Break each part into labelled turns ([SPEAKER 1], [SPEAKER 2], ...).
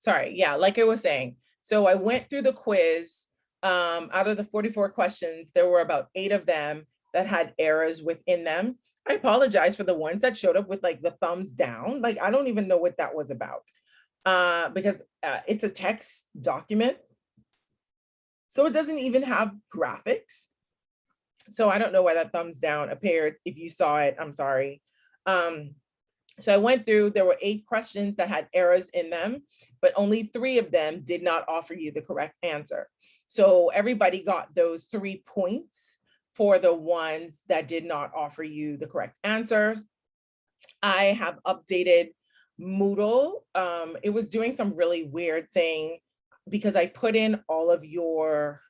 [SPEAKER 1] sorry, yeah, like I was saying. So I went through the quiz. Out of the 44 questions, there were about 8 of them that had errors within them. I apologize for the ones that showed up with like the thumbs down. Like, I don't even know what that was about, because it's a text document. So it doesn't even have graphics. So I don't know why that thumbs down appeared. If you saw it, I'm sorry. So I went through, there were 8 questions that had errors in them, but only 3 of them did not offer you the correct answer. So everybody got those 3 points for the ones that did not offer you the correct answers. I have updated Moodle. It was doing some really weird thing because I put in all of your,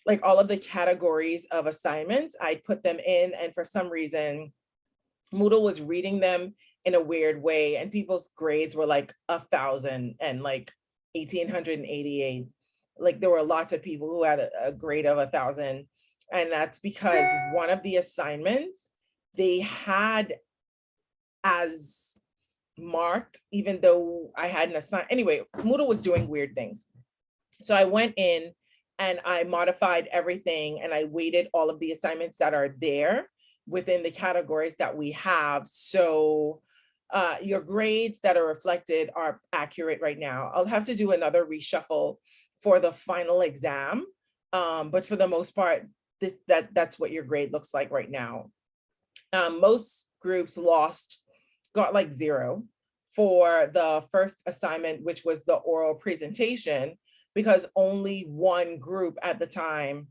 [SPEAKER 1] like all of the categories of assignments, I put them in, and for some reason, Moodle was reading them in a weird way, and people's grades were like 1,000 and like 1,888. Like there were lots of people who had a grade of 1,000, and that's because one of the assignments they had as marked, even though I hadn't assigned. Anyway, Moodle was doing weird things. So I went in and I modified everything, and I weighted all of the assignments that are there within the categories that we have. So your grades that are reflected are accurate right now. I'll have to do another reshuffle for the final exam. But for the most part, that's what your grade looks like right now. Most groups got like 0 for the first assignment, which was the oral presentation, because only one group at the time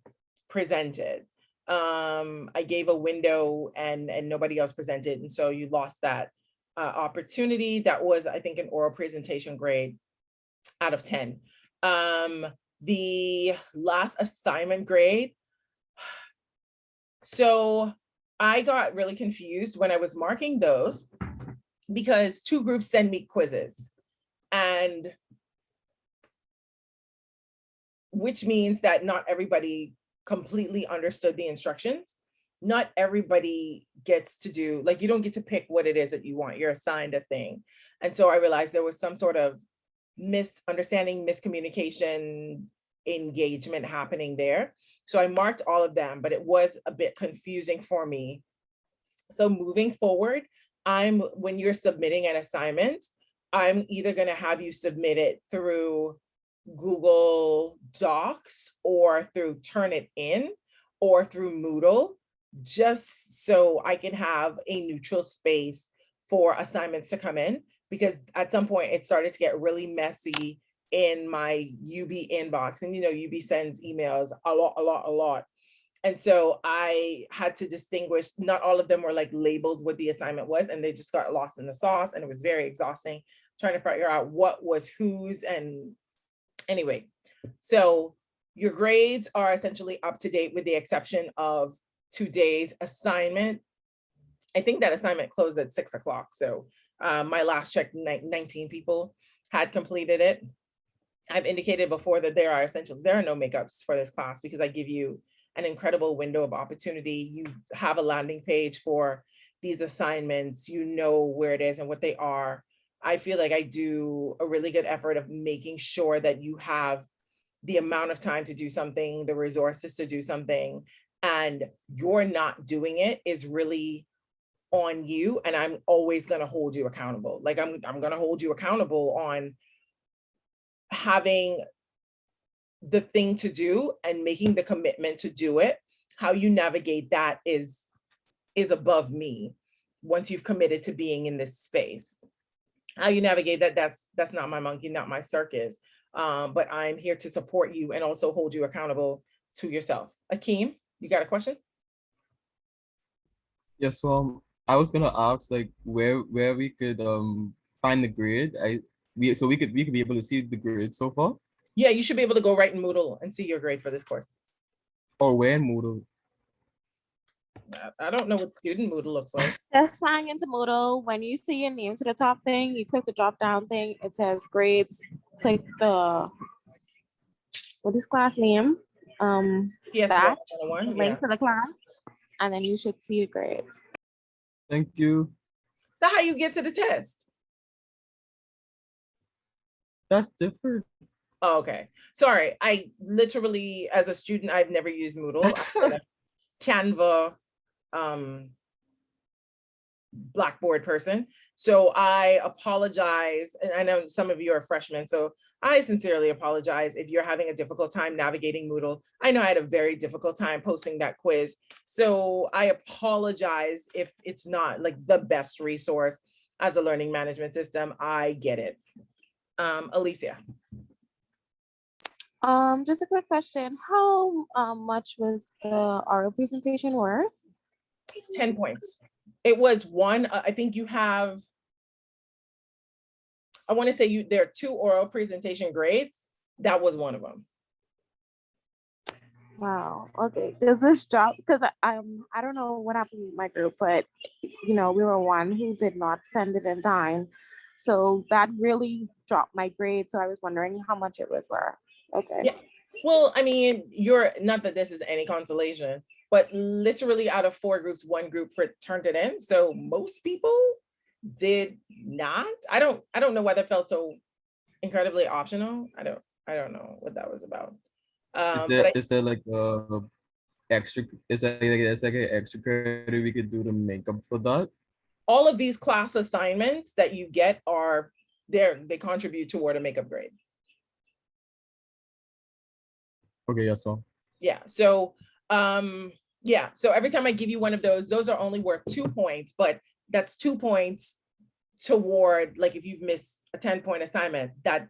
[SPEAKER 1] presented. I gave a window and nobody else presented, and so you lost that opportunity. That was, I think, an oral presentation grade out of 10. The last assignment grade, so I got really confused when I was marking those because 2 groups send me quizzes, and which means that not everybody completely understood the instructions. Not everybody gets to do, like, you don't get to pick what it is that you want. You're assigned a thing. And so I realized there was some sort of misunderstanding, miscommunication, engagement happening there. So I marked all of them, but it was a bit confusing for me. So moving forward, when you're submitting an assignment, I'm either going to have you submit it through Google Docs or through Turnitin or through Moodle, just so I can have a neutral space for assignments to come in, because at some point it started to get really messy in my UB inbox. And you know, UB sends emails a lot. And so I had to distinguish, not all of them were like labeled what the assignment was, and they just got lost in the sauce, and it was very exhausting trying to figure out what was whose. And anyway, so your grades are essentially up to date with the exception of today's assignment. I think that assignment closed at 6 o'clock. So my last check, 19 people had completed it. I've indicated before that there are no makeups for this class because I give you an incredible window of opportunity. You have a landing page for these assignments, you know where it is and what they are. I feel like I do a really good effort of making sure that you have the amount of time to do something, the resources to do something, and you're not doing it is really on you. And I'm always going to hold you accountable. Like I'm going to hold you accountable on having the thing to do and making the commitment to do it. How you navigate that is above me once you've committed to being in this space. How you navigate that, that's not my monkey, not my circus. But I'm here to support you and also hold you accountable to yourself. Akeem, you got a question?
[SPEAKER 2] Yes, well, I was gonna ask like where we could find the grade. So we could be able to see the grade so far.
[SPEAKER 1] Yeah, you should be able to go right in Moodle and see your grade for this course.
[SPEAKER 2] Or where in Moodle?
[SPEAKER 1] I don't know what student Moodle looks like.
[SPEAKER 3] Just sign into Moodle. When you see your name to the top thing, you click the drop down thing. It says grades. Click what is class name?
[SPEAKER 1] PSY
[SPEAKER 3] link to the class, and then you should see the grade.
[SPEAKER 2] Thank you.
[SPEAKER 1] So how you get to the test?
[SPEAKER 2] that's different.
[SPEAKER 1] Oh, okay. Sorry. I literally, as a student, I've never used Moodle. I've been a Canva, Blackboard person. So I apologize. And I know some of you are freshmen, so I sincerely apologize if you're having a difficult time navigating Moodle. I know I had a very difficult time posting that quiz. So I apologize if it's not like the best resource as a learning management system. I get it. Alicia.
[SPEAKER 3] Just a quick question. How much was the oral presentation worth?
[SPEAKER 1] 10 points. It was one, I think you have, I want to say there are 2 oral presentation grades. That was one of them.
[SPEAKER 3] Wow. Okay. Does this drop? Because I don't know what happened with my group, but we were one who did not send it in time, so that really dropped my grade. So I was wondering how much it was worth. Okay.
[SPEAKER 1] Yeah. Well, I mean, you're not that this is any consolation, but literally out of 4 groups, 1 group turned it in. So most people did not. I don't know why that felt so incredibly optional. I don't know what that was about.
[SPEAKER 2] Is there like extra, is that like that's like an extra credit we could do to make up for that?
[SPEAKER 1] All of these class assignments that you get are there, they contribute toward a makeup grade.
[SPEAKER 2] Okay, yes, well.
[SPEAKER 1] Yeah. So so every time I give you one of those are only worth 2 points, but that's 2 points toward, like, if you've missed a 10-point assignment, that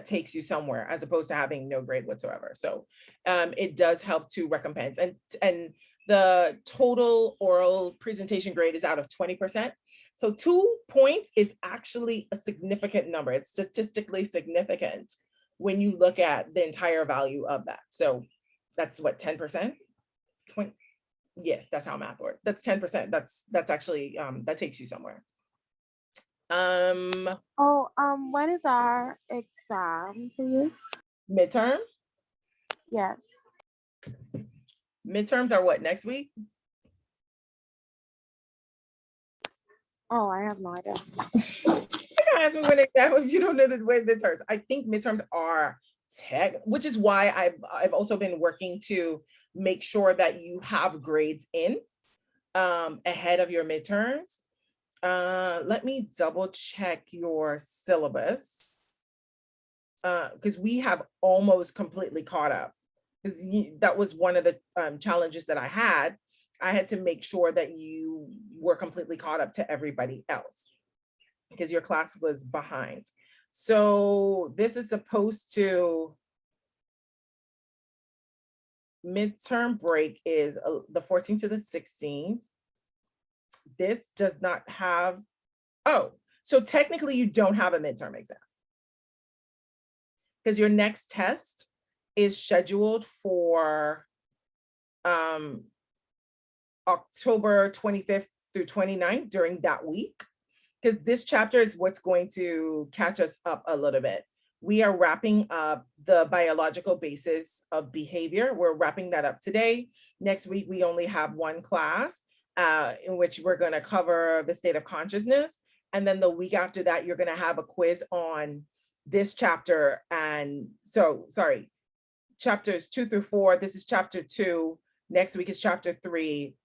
[SPEAKER 1] takes you somewhere, as opposed to having no grade whatsoever. So it does help to recompense, and the total oral presentation grade is out of 20%. So 2 points is actually a significant number. It's statistically significant when you look at the entire value of that. So that's what, 10%? 20? Yes, that's how math works. That's 10%. That's actually, that takes you somewhere.
[SPEAKER 3] When is our exam, please?
[SPEAKER 1] Midterm?
[SPEAKER 3] Yes.
[SPEAKER 1] Midterms are what, next week?
[SPEAKER 3] Oh, I have no idea.
[SPEAKER 1] Ask me when if you don't know the way midterms. I think midterms are tech, which is why I've also been working to make sure that you have grades in ahead of your midterms. Let me double check your syllabus, because we have almost completely caught up, because that was one of the challenges that I had. I had to make sure that you were completely caught up to everybody else, because your class was behind. So this is supposed to, midterm break is the 14th to the 16th. This does not have, oh, so technically you don't have a midterm exam, because your next test is scheduled for October 25th through 29th, during that week, because this chapter is what's going to catch us up a little bit. We are wrapping up the biological basis of behavior. We're wrapping that up today. Next week, we only have 1 class in which we're going to cover the state of consciousness. And then the week after that, you're going to have a quiz on this chapter. And so, sorry, chapters 2 through 4. This is chapter 2. Next week is chapter 3.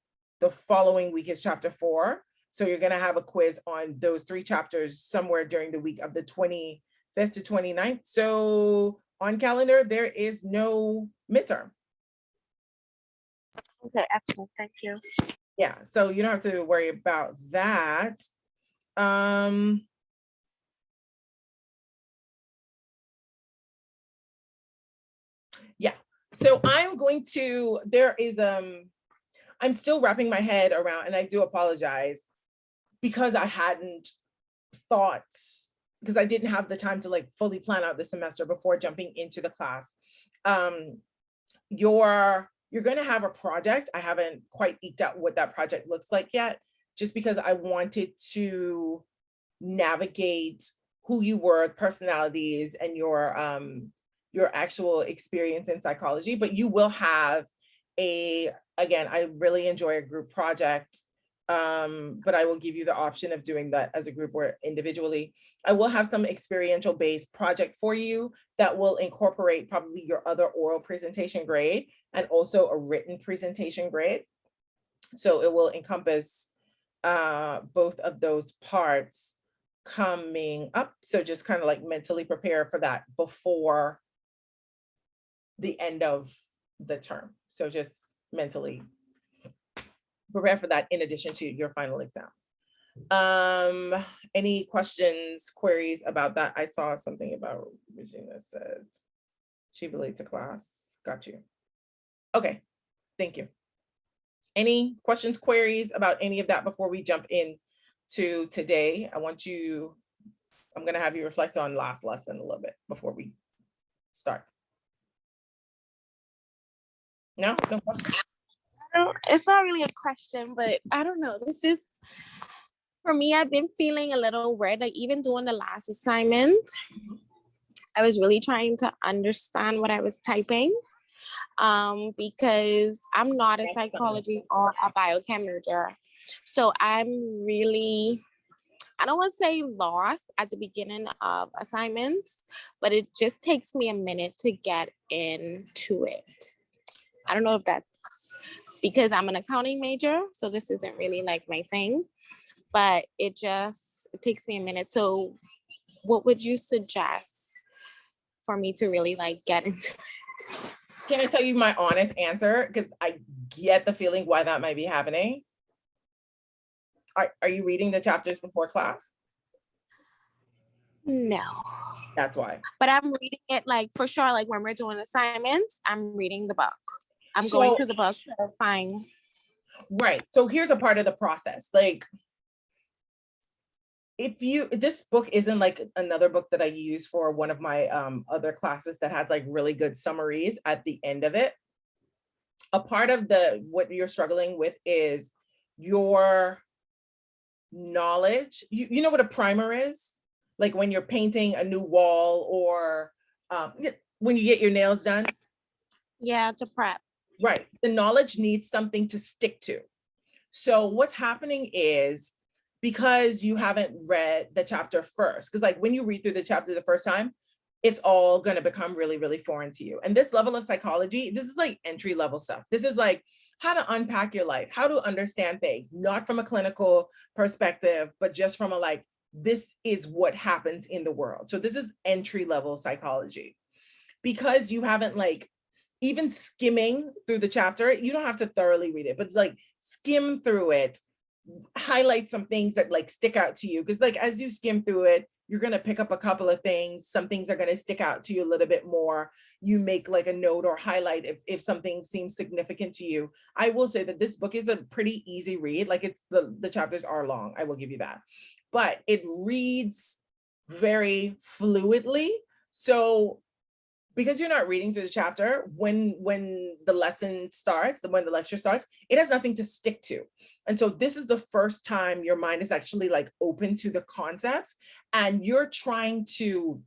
[SPEAKER 1] The following week is chapter 4. So you're going to have a quiz on those 3 chapters somewhere during the week of the 25th to 29th. So on calendar, there is no midterm.
[SPEAKER 3] Okay, excellent. Thank you.
[SPEAKER 1] Yeah, so you don't have to worry about that. Yeah, so I'm going to, I'm still wrapping my head around, and I do apologize because I hadn't thought, because I didn't have the time to like fully plan out the semester before jumping into the class. You're going to have a project. I haven't quite eked out what that project looks like yet, just because I wanted to navigate who you were, personalities, and your actual experience in psychology. But you will have again, I really enjoy a group project but I will give you the option of doing that as a group or individually. I will have some experiential based project for you that will incorporate probably your other oral presentation grade and also a written presentation grade. So it will encompass both of those parts coming up. So just kind of like mentally prepare for that before the end of the term. So just mentally prepare for that in addition to your final exam. Any questions, queries about that? I saw something about Regina said she relates to class. Got you. Okay, thank you. Any questions, queries about any of that before we jump in to today? I'm gonna have you reflect on last lesson a little bit before we start. No questions?
[SPEAKER 3] It's not really a question, but I don't know. It's just, for me, I've been feeling a little weird. Like even doing the last assignment, I was really trying to understand what I was typing, because I'm not a psychology or a biochem major. So I'm really, I don't want to say lost at the beginning of assignments, but it just takes me a minute to get into it. I don't know if that's because I'm an accounting major, so this isn't really like my thing, but it takes me a minute. So what would you suggest for me to really like get into it?
[SPEAKER 1] Can I tell you my honest answer? Because I get the feeling why that might be happening. Are you reading the chapters before class?
[SPEAKER 3] No.
[SPEAKER 1] That's why.
[SPEAKER 3] But I'm reading it like for sure, like when we're doing assignments, I'm reading the book. I'm going to the book to find.
[SPEAKER 1] Right. So here's a part of the process. Like, this book isn't like another book that I use for one of my other classes that has like really good summaries at the end of it. A part of what you're struggling with is your knowledge. You know what a primer is? Like when you're painting a new wall or when you get your nails done.
[SPEAKER 3] Yeah, to prep.
[SPEAKER 1] Right. The knowledge needs something to stick to. So what's happening is, because you haven't read the chapter first, because like when you read through the chapter the first time, it's all going to become really, really foreign to you. And this level of psychology, this is like entry level stuff. This is like how to unpack your life, how to understand things, not from a clinical perspective, but just from a like, this is what happens in the world. So this is entry level psychology. Because you haven't like even skimming through the chapter, you don't have to thoroughly read it, but like skim through it, highlight some things that like stick out to you. Because like as you skim through it, you're going to pick up a couple of things. Some things are going to stick out to you a little bit more. You make like a note or highlight if something seems significant to you. I will say that this book is a pretty easy read. Like it's the chapters are long, I will give you that, but it reads very fluidly. So because you're not reading through the chapter, when the lesson starts, when the lecture starts, it has nothing to stick to. And so this is the first time your mind is actually like open to the concepts, and you're trying to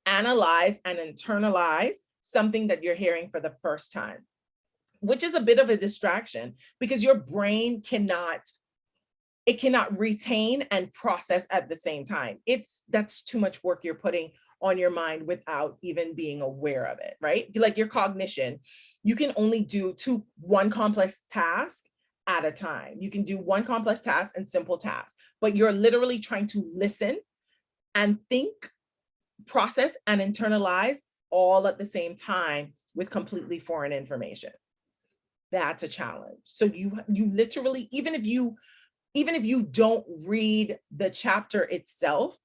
[SPEAKER 1] analyze and internalize something that you're hearing for the first time, which is a bit of a distraction because your brain cannot retain and process at the same time. That's too much work you're putting on your mind without even being aware of it, right? Like your cognition, you can only do one complex task at a time. You can do one complex task and simple tasks, but you're literally trying to listen and think, process and internalize all at the same time with completely foreign information. That's a challenge. So you literally, even if you don't read the chapter itself,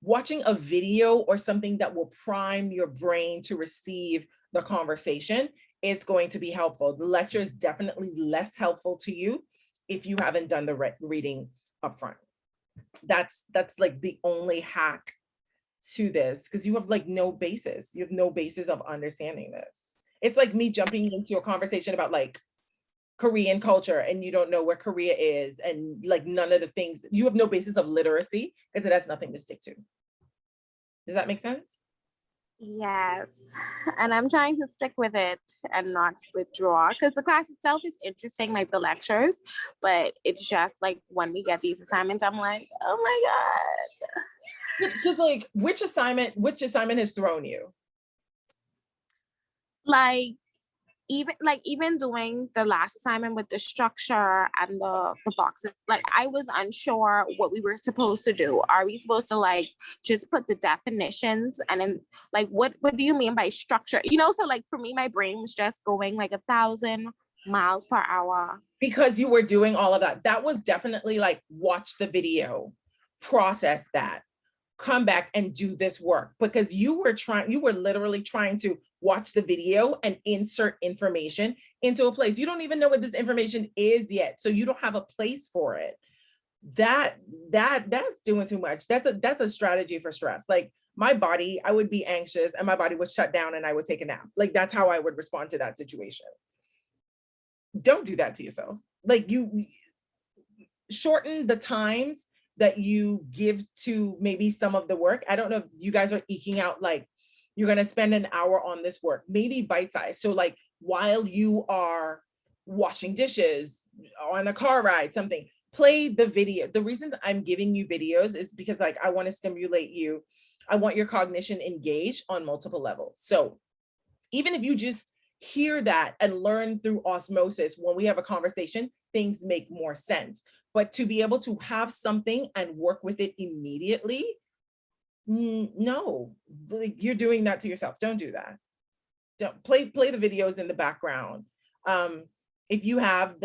[SPEAKER 1] watching a video or something that will prime your brain to receive the conversation is going to be helpful. The lecture is definitely less helpful to you if you haven't done the reading upfront. That's like the only hack to this, because you have like no basis. You have no basis of understanding this. It's like me jumping into a conversation about like Korean culture and you don't know where Korea is and like none of the things, you have no basis of literacy because it has nothing to stick to. Does that make sense?
[SPEAKER 3] Yes, and I'm trying to stick with it and not withdraw because the class itself is interesting, like the lectures, but it's just like when we get these assignments, I'm like, oh my
[SPEAKER 1] Because like, which assignment has thrown you?
[SPEAKER 3] God. Even doing the last assignment with the structure and the boxes, like I was unsure what we were supposed to do. Are we supposed to like just put the definitions and then like what do you mean by structure? So like for me, my brain was just going like 1,000 miles per hour.
[SPEAKER 1] Because you were doing all of that. That was definitely like, watch the video, process that, come back and do this work, because you were literally trying to watch the video and insert information into a place. You don't even know what this information is yet. So you don't have a place for it. That's doing too much. That's a strategy for stress. Like my body, I would be anxious and my body would shut down and I would take a nap. Like that's how I would respond to that situation. Don't do that to yourself. Like you shorten the times that you give to maybe some of the work. I don't know if you guys are eking out, like you're going to spend an hour on this work, maybe bite size. So like while you are washing dishes, on a car ride, something, play the video. The reason I'm giving you videos is because like I want to stimulate you. I want your cognition engaged on multiple levels. So even if you just hear that and learn through osmosis, when we have a conversation, things make more sense. But to be able to have something and work with it immediately, no, like you're doing that to yourself. Don't do that. Don't play the videos in the background. If you have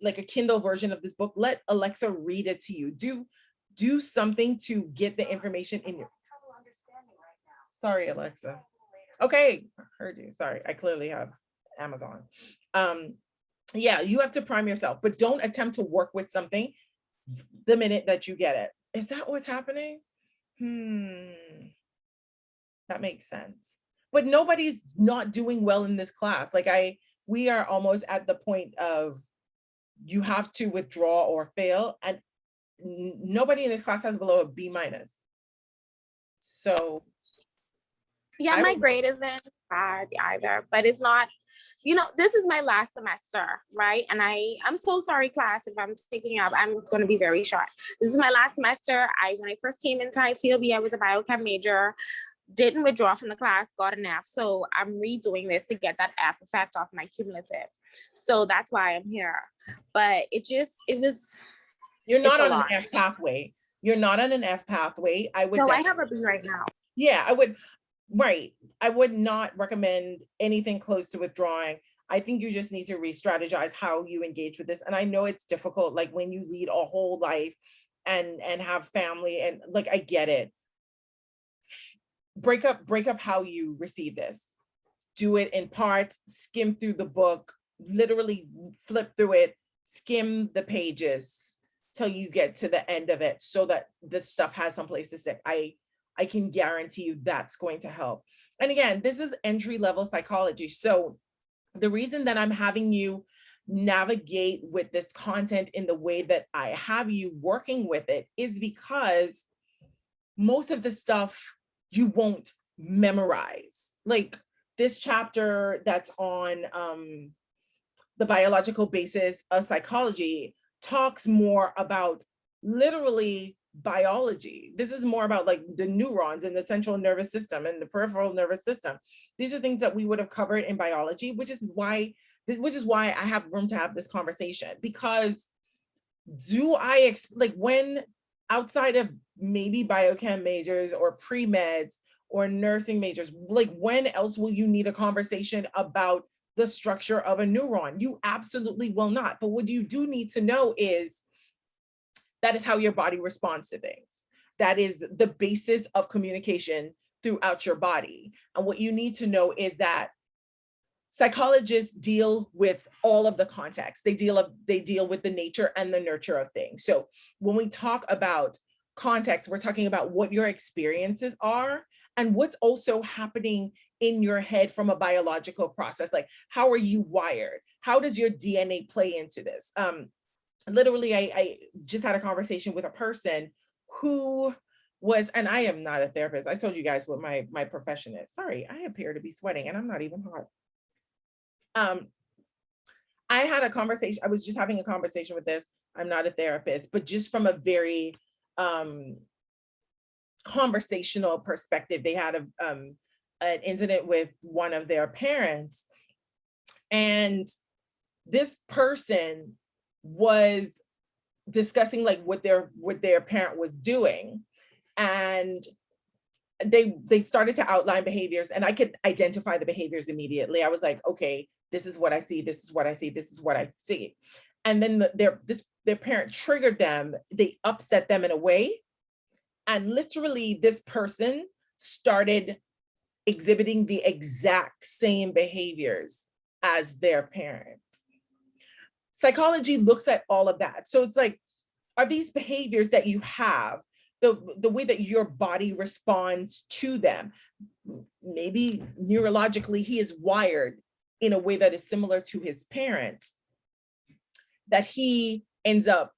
[SPEAKER 1] like a Kindle version of this book, let Alexa read it to you. Do something to get the information in your. Sorry, Alexa. Okay, heard you. Sorry, I clearly have Amazon. Yeah, you have to prime yourself, but don't attempt to work with something the minute that you get it. Is that what's happening? That makes sense. But nobody's not doing well in this class. Like we are almost at the point of you have to withdraw or fail, and nobody in this class has below a B-. So
[SPEAKER 3] Yeah, my grade isn't bad either, but it's not, this is my last semester, right? And I'm so sorry, class, if I'm taking up, I'm going to be very short. This is my last semester. When I first came into ITOB, I was a biochem major, didn't withdraw from the class, got an F. So I'm redoing this to get that F effect off my cumulative. So that's why I'm here. But
[SPEAKER 1] you're not on an F pathway. You're not on an F pathway. I
[SPEAKER 3] have a B right now.
[SPEAKER 1] Yeah, I would. Right. I would not recommend anything close to withdrawing. I think you just need to re-strategize how you engage with this. And I know it's difficult, like when you lead a whole life and have family, and like, I get it. Break up how you receive this. Do it in parts, skim through the book, literally flip through it, skim the pages till you get to the end of it so that the stuff has some place to stick. I can guarantee you that's going to help. And again, this is entry-level psychology. So the reason that I'm having you navigate with this content in the way that I have you working with it is because most of the stuff you won't memorize. Like this chapter that's on the biological basis of psychology talks more about literally biology. This is more about like the neurons in the central nervous system and the peripheral nervous system. These are things that we would have covered in biology, which is why I have room to have this conversation. Because when outside of maybe biochem majors or pre-meds or nursing majors, like when else will you need a conversation about the structure of a neuron? You absolutely will not. But what you do need to know is that is how your body responds to things. That is the basis of communication throughout your body. And what you need to know is that psychologists deal with all of the context. They deal with the nature and the nurture of things. So when we talk about context, we're talking about what your experiences are and what's also happening in your head from a biological process. Like, how are you wired? How does your DNA play into this? Literally, I just had a conversation with a person who was, and I am not a therapist. I told you guys what my profession is. Sorry, I appear to be sweating and I'm not even hot. I had a conversation, I was just having a conversation with this. I'm not a therapist, but just from a very conversational perspective, they had an incident with one of their parents, and this person was discussing like what their parent was doing, and they started to outline behaviors, and I could identify the behaviors immediately. I was like, okay, this is what I see, this is what I see, this is what I see. And then their parent triggered them, they upset them in a way, and literally this person started exhibiting the exact same behaviors as their parents. Psychology looks at all of that. So it's like, are these behaviors that you have, the way that your body responds to them? Maybe neurologically he is wired in a way that is similar to his parents, that he ends up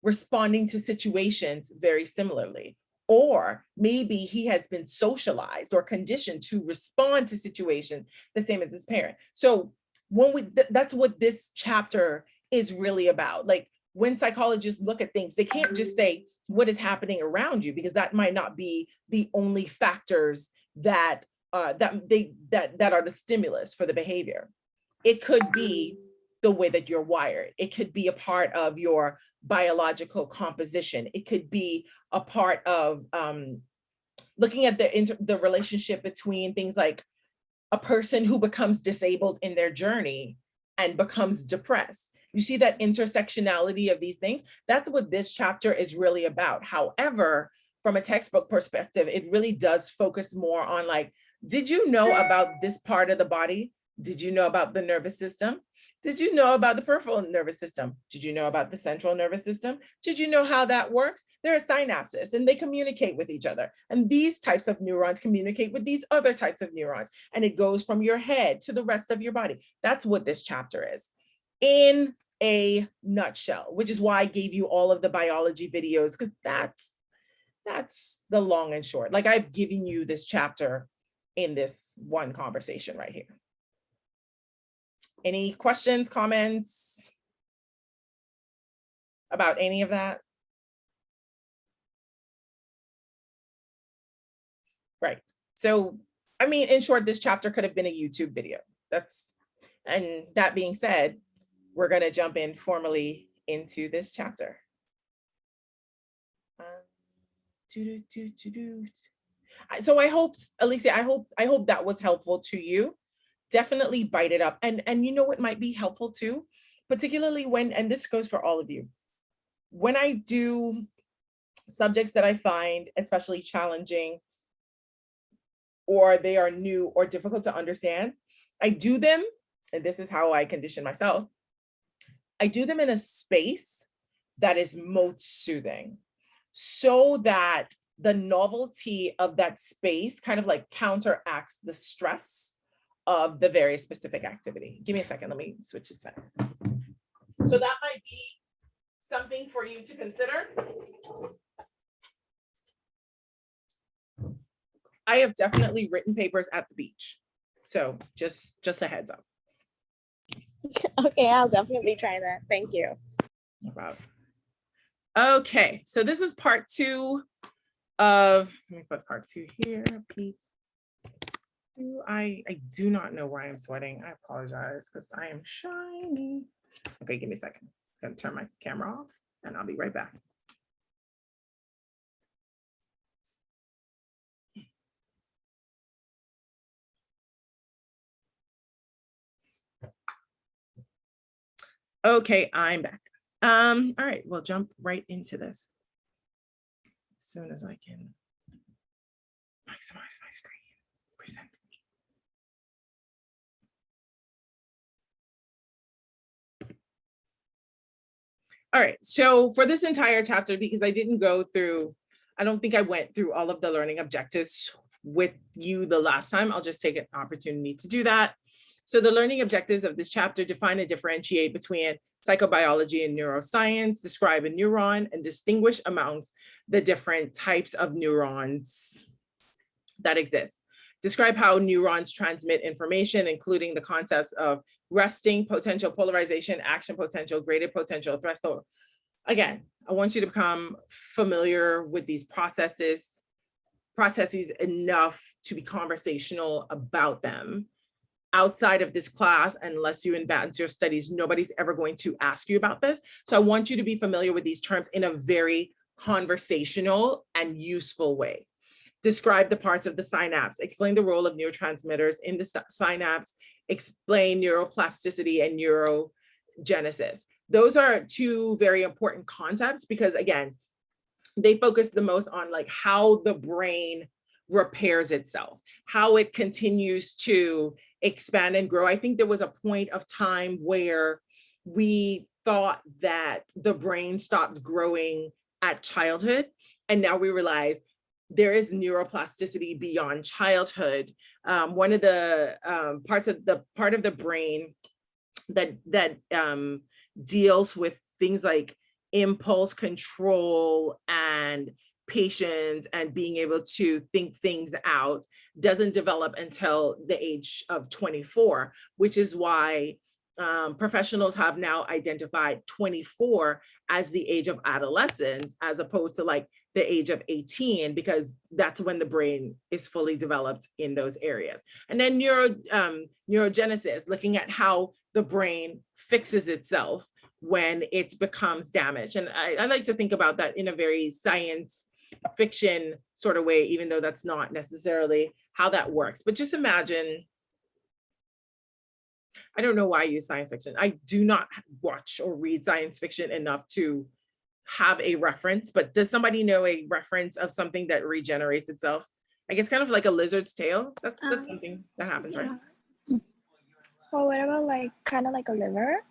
[SPEAKER 1] responding to situations very similarly. Or maybe he has been socialized or conditioned to respond to situations the same as his parent. So when that's what this chapter is really about. Like, when psychologists look at things, they can't just say what is happening around you, because that might not be the only factors that are the stimulus for the behavior. It could be the way that you're wired. It could be a part of your biological composition. It could be a part of looking at the relationship between things like a person who becomes disabled in their journey and becomes depressed. You see that intersectionality of these things? That's what this chapter is really about. However, from a textbook perspective, it really does focus more on like, did you know about this part of the body? Did you know about the nervous system? Did you know about the peripheral nervous system? Did you know about the central nervous system? Did you know how that works? There are synapses and they communicate with each other. And these types of neurons communicate with these other types of neurons. And it goes from your head to the rest of your body. That's what this chapter is in a nutshell, which is why I gave you all of the biology videos, because that's the long and short. Like, I've given you this chapter in this one conversation right here. Any questions, comments about any of that? Right. So, I mean, in short, this chapter could have been a YouTube video. And that being said, we're going to jump in formally into this chapter. So I hope, Alicia, I hope that was helpful to you. Definitely bite it up. And you know what might be helpful too, particularly when, and this goes for all of you, when I do subjects that I find especially challenging, or they are new or difficult to understand, I do them, and this is how I condition myself, I do them in a space that is most soothing, so that the novelty of that space kind of like counteracts the stress of the very specific activity. Give me a second, let me switch this back. So that might be something for you to consider. I have definitely written papers at the beach. So just a heads up.
[SPEAKER 3] Okay, I'll definitely try that. Thank you.
[SPEAKER 1] No problem. Okay, so this is part 2 of, let me put part 2 here. I do not know why I'm sweating. I apologize because I am shiny. Okay, give me a second. I'm gonna turn my camera off and I'll be right back. Okay, I'm back. All right, we'll jump right into this as soon as I can maximize my screen. Present. All right, so for this entire chapter, because I didn't go through, I don't think I went through all of the learning objectives with you the last time, I'll just take an opportunity to do that. So the learning objectives of this chapter define and differentiate between psychobiology and neuroscience, describe a neuron, and distinguish amongst the different types of neurons that exist. Describe how neurons transmit information, including the concepts of resting potential, polarization, action potential, graded potential, threshold. Again, I want you to become familiar with these processes enough to be conversational about them. Outside of this class, unless you advance your studies, nobody's ever going to ask you about this. So I want you to be familiar with these terms in a very conversational and useful way. Describe the parts of the synapse, explain the role of neurotransmitters in the synapse, explain neuroplasticity and neurogenesis. Those are two very important concepts because, again, they focus the most on like how the brain repairs itself, how it continues to expand and grow. I think there was a point of time where we thought that the brain stopped growing at childhood, and now we realize there is neuroplasticity beyond childhood. One of the part of the brain that deals with things like impulse control and patience and being able to think things out doesn't develop until the age of 24, which is why professionals have now identified 24 as the age of adolescence, as opposed to like the age of 18, because that's when the brain is fully developed in those areas. And then neurogenesis, looking at how the brain fixes itself when it becomes damaged. And I like to think about that in a very science fiction sort of way, even though that's not necessarily how that works. But just imagine, I don't know why I use science fiction. I do not watch or read science fiction enough to have a reference, but does somebody know a reference of something that regenerates itself? I guess kind of like a lizard's tail. That's something that happens,
[SPEAKER 4] yeah.
[SPEAKER 1] right?
[SPEAKER 4] Well, what about like kind of like a liver?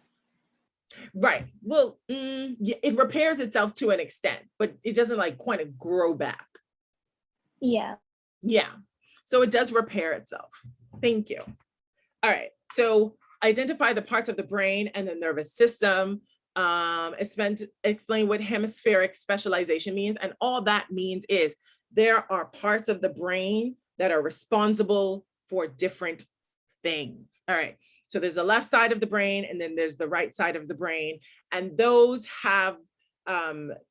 [SPEAKER 1] Right. Well, yeah, it repairs itself to an extent, but it doesn't like quite of grow back.
[SPEAKER 4] Yeah.
[SPEAKER 1] Yeah. So it does repair itself. Thank you. All right. So identify the parts of the brain and the nervous system. Explain what hemispheric specialization means. And all that means is there are parts of the brain that are responsible for different things. All right. So there's the left side of the brain, and then there's the right side of the brain. And those have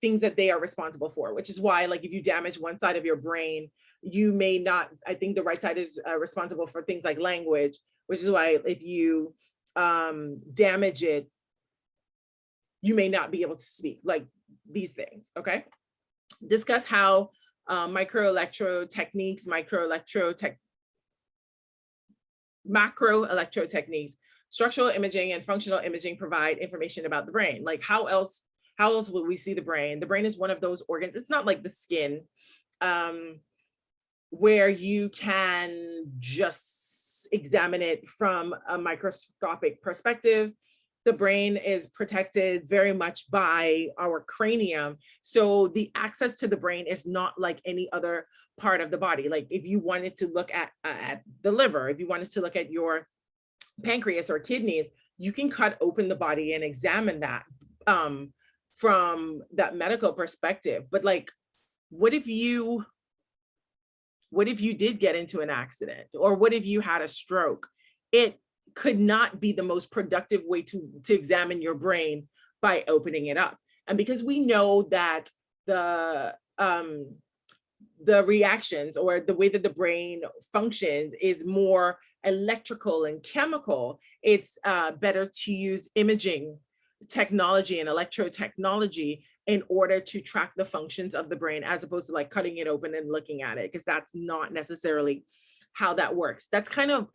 [SPEAKER 1] things that they are responsible for, which is why, like, if you damage one side of your brain, you may not, I think the right side is responsible for things like language, which is why if you damage it, you may not be able to speak, like these things, okay? Discuss how macroelectro techniques, structural imaging and functional imaging provide information about the brain. Like how else will we see the brain? The brain is one of those organs. It's not like the skin, where you can just examine it from a microscopic perspective. The brain is protected very much by our cranium. So the access to the brain is not like any other part of the body. Like if you wanted to look at the liver, if you wanted to look at your pancreas or kidneys, you can cut open the body and examine that from that medical perspective. But like, what if you did get into an accident, or what if you had a stroke? It could not be the most productive way to examine your brain by opening it up. And because we know that the reactions or the way that the brain functions is more electrical and chemical, it's better to use imaging technology and electrotechnology in order to track the functions of the brain, as opposed to like cutting it open and looking at it, because that's not necessarily how that works. That's kind of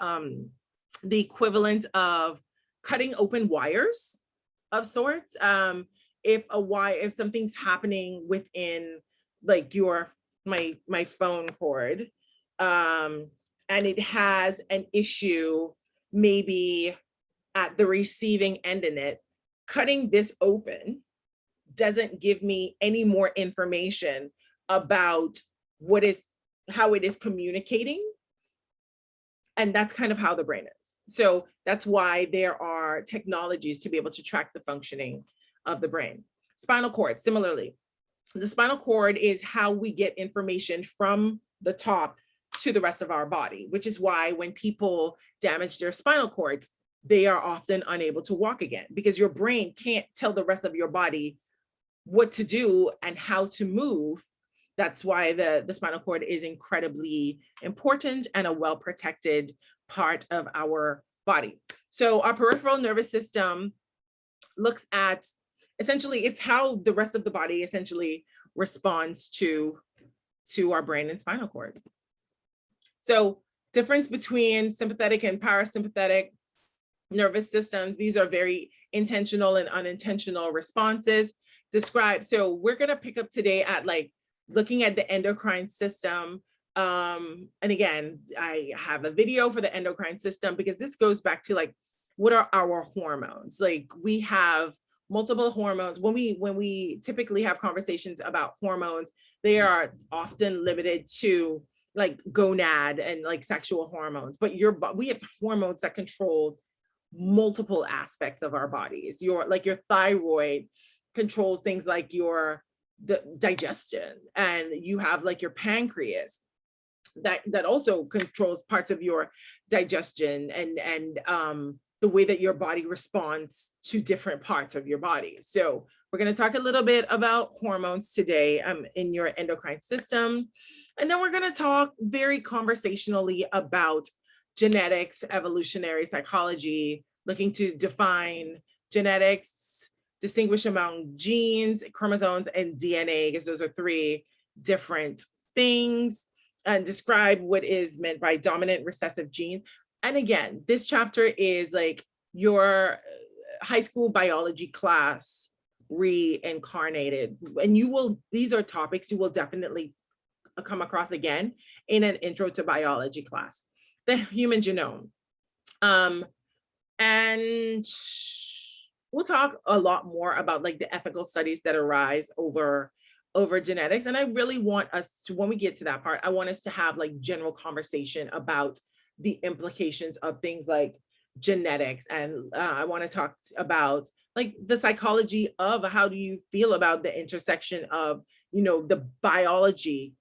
[SPEAKER 1] the equivalent of cutting open wires of sorts. If something's happening within like my phone cord, and it has an issue maybe at the receiving end in it, cutting this open doesn't give me any more information about how it is communicating. And that's kind of how the brain is. So that's why there are technologies to be able to track the functioning of the brain. Spinal cord, similarly, the spinal cord is how we get information from the top to the rest of our body, which is why when people damage their spinal cords, they are often unable to walk again, because your brain can't tell the rest of your body what to do and how to move. That's why the spinal cord is incredibly important and a well-protected part of our body. So our peripheral nervous system looks at, essentially, it's how the rest of the body essentially responds to our brain and spinal cord. So difference between sympathetic and parasympathetic nervous systems, these are very intentional and unintentional responses described. So we're going to pick up today at like looking at the endocrine system. And again, I have a video for the endocrine system because this goes back to like, what are our hormones? Like we have multiple hormones. When we typically have conversations about hormones, they are often limited to like gonad and like sexual hormones, but we have hormones that control multiple aspects of our bodies. Your thyroid controls things like the digestion, and you have like your pancreas that also controls parts of your digestion and the way that your body responds to different parts of your body. So we're going to talk a little bit about hormones today in your endocrine system. And then we're going to talk very conversationally about genetics, evolutionary psychology, looking to define genetics, distinguish among genes, chromosomes, and DNA, because those are three different things, and describe what is meant by dominant recessive genes. And again, this chapter is like your high school biology class reincarnated. And these are topics you will definitely come across again in an intro to biology class. The human genome. And we'll talk a lot more about like the ethical studies that arise over genetics. And I really want us to, when we get to that part, I want us to have like general conversation about the implications of things like genetics. And I want to talk about like the psychology of how do you feel about the intersection of, the biology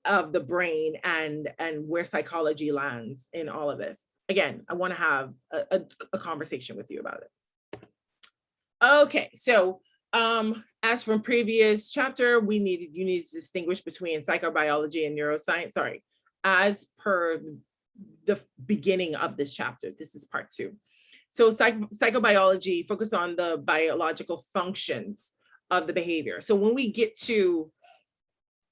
[SPEAKER 1] of the brain and where psychology lands in all of this. Again, I want to have a conversation with you about it. Okay, so as from previous chapter, you need to distinguish between psychobiology and neuroscience. Sorry, as per the beginning of this chapter, this is part 2. So psychobiology focus on the biological functions of the behavior. So when we get to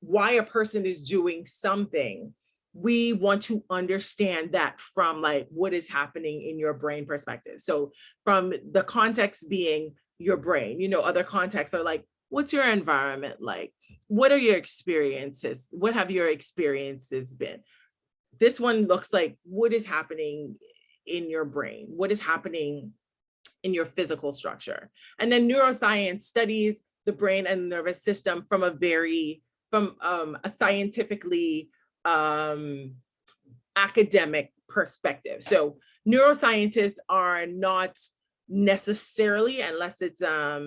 [SPEAKER 1] why a person is doing something, we want to understand that from like what is happening in your brain perspective. So from the context being your brain, other contexts are like, what's your environment like? What are your experiences? What have your experiences been? This one looks like what is happening in your brain? What is happening in your physical structure? And then neuroscience studies the brain and nervous system from a scientifically academic perspective. So neuroscientists are not necessarily, unless it's a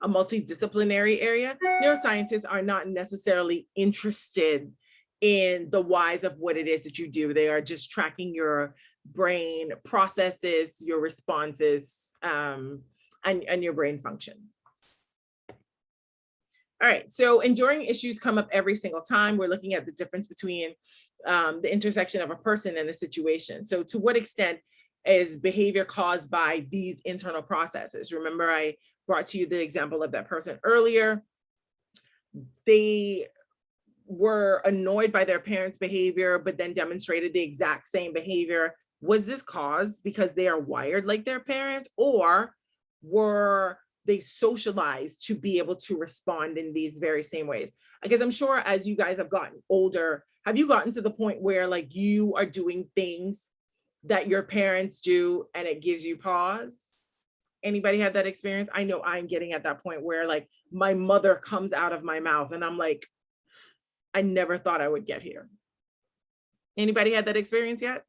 [SPEAKER 1] multidisciplinary area, neuroscientists are not necessarily interested in the whys of what it is that you do. They are just tracking your brain processes, your responses, and your brain function. All right, so enduring issues come up every single time. We're looking at the difference between the intersection of a person and a situation. So to what extent is behavior caused by these internal processes? Remember, I brought to you the example of that person earlier. They were annoyed by their parents' behavior, but then demonstrated the exact same behavior. Was this caused because they are wired like their parents, or were they socialized to be able to respond in these very same ways? Because I'm sure as you guys have gotten older, have you gotten to the point where like you are doing things that your parents do and it gives you pause? Anybody had that experience? I know I'm getting at that point where like my mother comes out of my mouth and I'm like, I never thought I would get here. Anybody had that experience yet?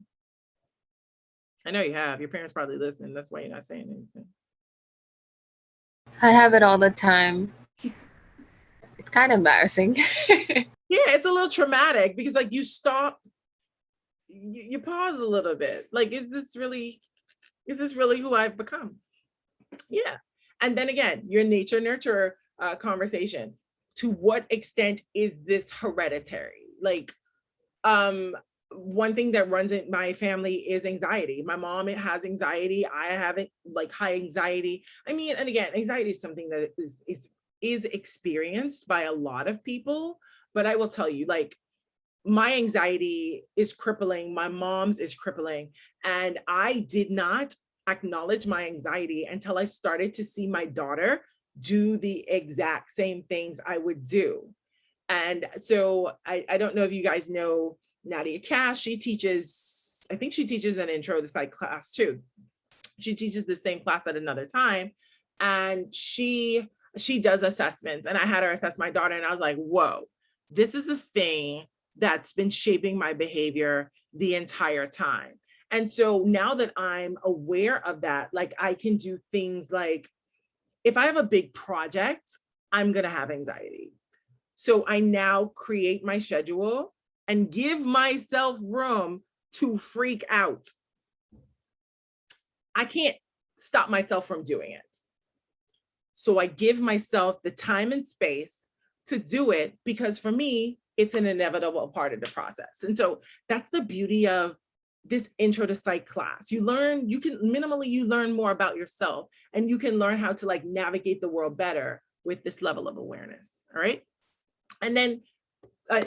[SPEAKER 1] I know you have. Your parents probably listening. That's why you're not saying anything.
[SPEAKER 5] I have it all the time. It's kind of embarrassing.
[SPEAKER 1] Yeah, it's a little traumatic because like you stop, you pause a little bit. Like, is this really who I've become? Yeah. And then again, your nature nurture conversation. To what extent is this hereditary? Like, one thing that runs in my family is anxiety. My mom has anxiety. I have it, like high anxiety. I mean, and again, anxiety is something that is experienced by a lot of people. But I will tell you, like, my anxiety is crippling. My mom's is crippling. And I did not acknowledge my anxiety until I started to see my daughter do the exact same things I would do. And so I don't know if you guys know Nadia Cash. She teaches, I think she teaches an intro to psych class too. She teaches the same class at another time. And she does assessments. And I had her assess my daughter, and I was like, whoa, this is the thing that's been shaping my behavior the entire time. And so now that I'm aware of that, like I can do things like, if I have a big project, I'm going to have anxiety. So I now create my schedule and give myself room to freak out. I can't stop myself from doing it. So I give myself the time and space to do it, because for me, it's an inevitable part of the process. And so that's the beauty of this intro to psych class. You learn more about yourself, and you can learn how to like navigate the world better with this level of awareness. All right. And then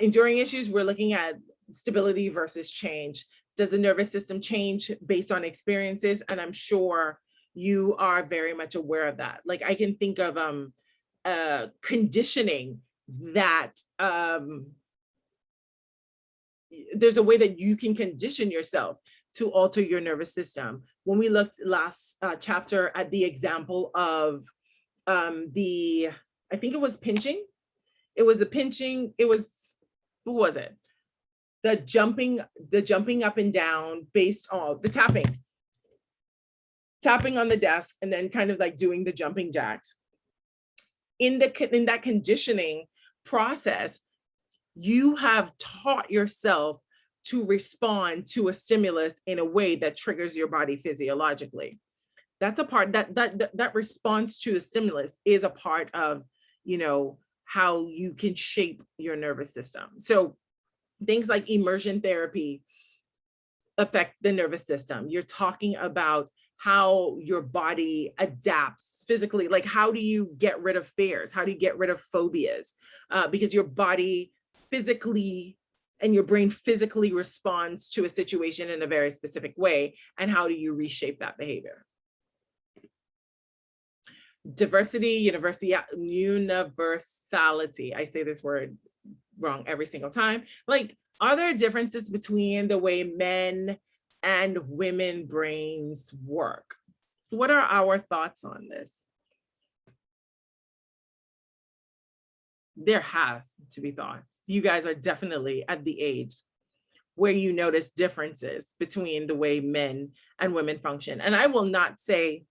[SPEAKER 1] enduring issues, we're looking at stability versus change. Does the nervous system change based on experiences? And I'm sure you are very much aware of that. Like I can think of conditioning that there's a way that you can condition yourself to alter your nervous system. When we looked last chapter at the example of I think it was pinching. It was the pinching. It was, who was it? The jumping up and down based on the tapping on the desk, and then kind of like doing the jumping jacks. In that conditioning process, you have taught yourself to respond to a stimulus in a way that triggers your body physiologically. That's a part that response to the stimulus is a part of, how you can shape your nervous system. So things like immersion therapy affect the nervous system. You're talking about how your body adapts physically. Like, how do you get rid of fears? How do you get rid of phobias? Because your body physically and your brain physically responds to a situation in a very specific way. And how do you reshape that behavior? Diversity, universality. I say this word wrong every single time. Like, are there differences between the way men and women brains work? What are our thoughts on this? There has to be thoughts. You guys are definitely at the age where you notice differences between the way men and women function. And I will not say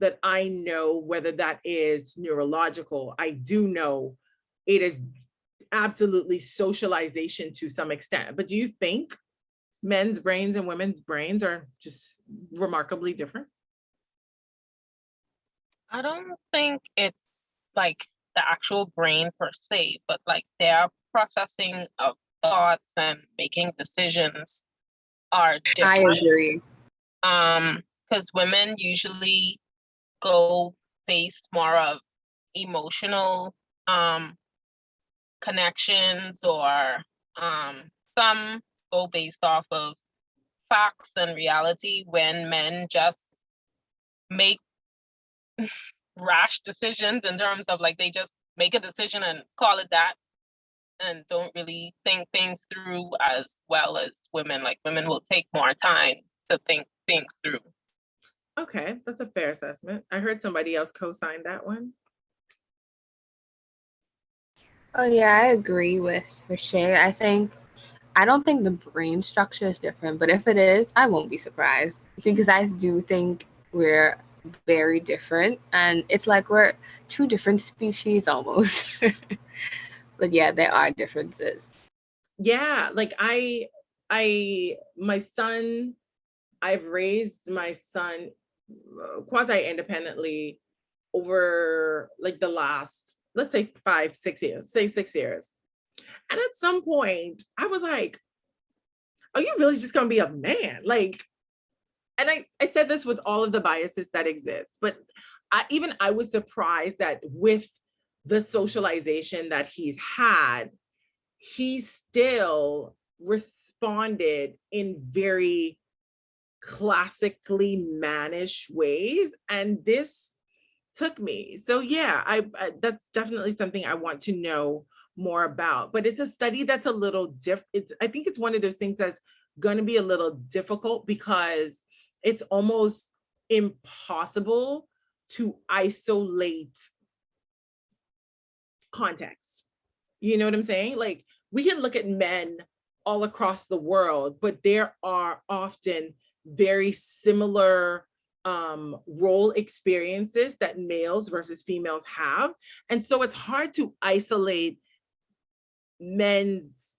[SPEAKER 1] that I know whether that is neurological. I do know it is absolutely socialization to some extent. But do you think men's brains and women's brains are just remarkably different?
[SPEAKER 6] I don't think it's like the actual brain per se, but like their processing of thoughts and making decisions are different.
[SPEAKER 5] I agree.
[SPEAKER 6] Because women usually go based more of emotional connections, or some go based off of facts and reality, when men just make rash decisions in terms of like they just make a decision and call it that, and don't really think things through as well as women. Like women will take more time to think things through.
[SPEAKER 1] Okay, that's a fair assessment. I heard somebody else co-sign that one.
[SPEAKER 5] Oh yeah, I agree with Shay. I think I don't think the brain structure is different, but if it is, I won't be surprised because I do think we're very different, and it's like we're two different species almost. But yeah, there are differences.
[SPEAKER 1] Yeah, like my son, I've raised my son quasi independently over like the last, let's say 5, 6 years, say 6 years. And at some point I was like, are you really just gonna be a man? Like, and I said this with all of the biases that exist, but I was surprised that with the socialization that he's had, he still responded in very classically mannish ways. And this took me. So yeah, that's definitely something I want to know more about. But it's a study that's a little I think it's one of those things that's going to be a little difficult because it's almost impossible to isolate context. You know what I'm saying? Like, we can look at men all across the world, but there are often very similar role experiences that males versus females have. And so it's hard to isolate men's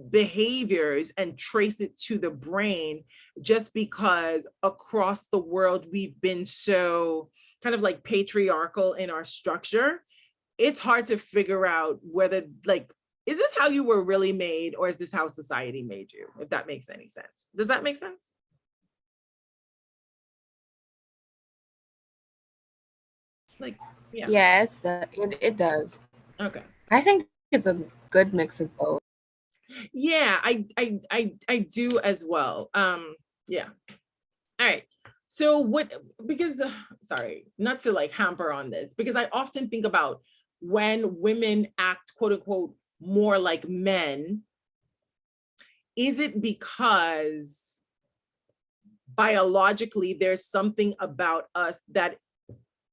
[SPEAKER 1] behaviors and trace it to the brain, just because across the world we've been so kind of like patriarchal in our structure. It's hard to figure out whether, like, is this how you were really made, or is this how society made you? If that makes any sense. Does that make sense? Like, yeah.
[SPEAKER 5] Yes, it does.
[SPEAKER 1] Okay.
[SPEAKER 5] I think it's a good mix of both.
[SPEAKER 1] Yeah, I do as well. Yeah. All right. So because sorry, not to like hamper on this, because I often think about when women act quote unquote more like men, is it because biologically there's something about us that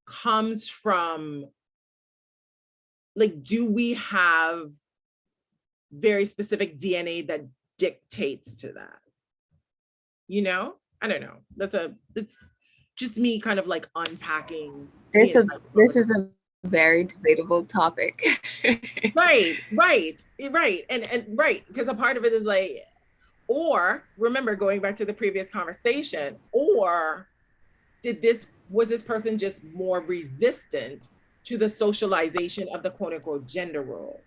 [SPEAKER 1] comes from, like, do we have very specific DNA that dictates to that? You know, I don't know. It's just me kind of like unpacking.
[SPEAKER 5] This is a very debatable topic.
[SPEAKER 1] Right. And right, because a part of it is like, or remember going back to the previous conversation, or was this person just more resistant to the socialization of the quote unquote gender role?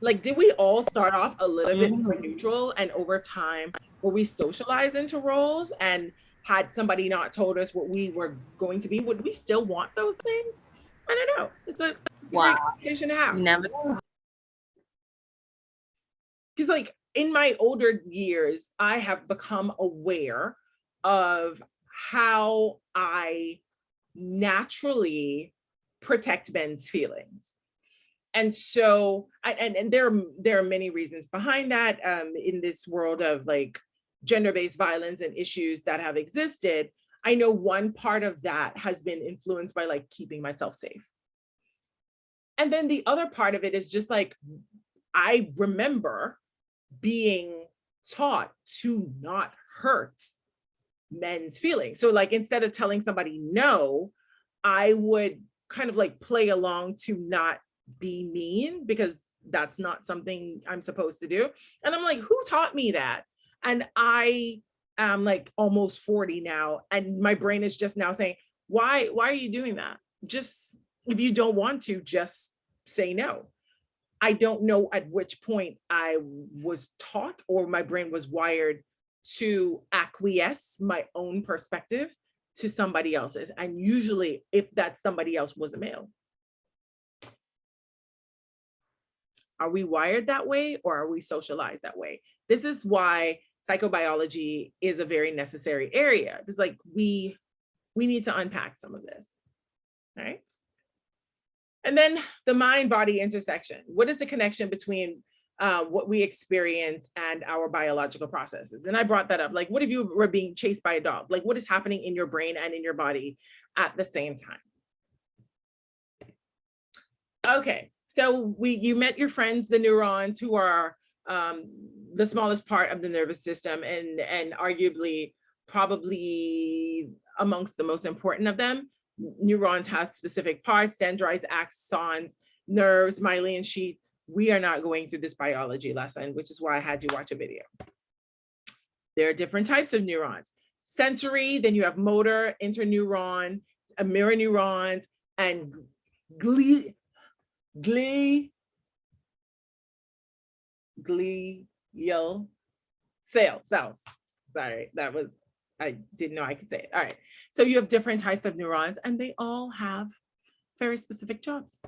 [SPEAKER 1] Like, did we all start off a little bit more neutral, and over time were we socialized into roles, and had somebody not told us what we were going to be, would we still want those things? I don't know. It's a great conversation to have.
[SPEAKER 5] You never know.
[SPEAKER 1] Because like in my older years, I have become aware of how I naturally protect men's feelings. And so, and there are many reasons behind that in this world of like gender-based violence and issues that have existed. I know one part of that has been influenced by like keeping myself safe. And then the other part of it is just like, I remember being taught to not hurt men's feelings. So like, instead of telling somebody no, I would kind of like play along to not be mean, because that's not something I'm supposed to do. And I'm like, who taught me that? And I am like almost 40 now, and my brain is just now saying, why are you doing that? Just, if you don't want to, just say no. I don't know at which point I was taught or my brain was wired to acquiesce my own perspective to somebody else's. And usually if that somebody else was a male. Are we wired that way, or are we socialized that way? This is why psychobiology is a very necessary area. It's like we need to unpack some of this, all right? And then the mind-body intersection. What is the connection between what we experience and our biological processes? And I brought that up. Like, what if you were being chased by a dog? Like, what is happening in your brain and in your body at the same time? Okay, so you met your friends, the neurons, who are the smallest part of the nervous system, and arguably probably amongst the most important of them. Neurons have specific parts, dendrites, axons, nerves, myelin sheath. We are not going through this biology lesson, which is why I had you watch a video. There are different types of neurons. Sensory, then you have motor, interneuron, mirror neurons, and glial cells. Sorry, that was, I didn't know I could say it. All right, so you have different types of neurons and they all have very specific jobs.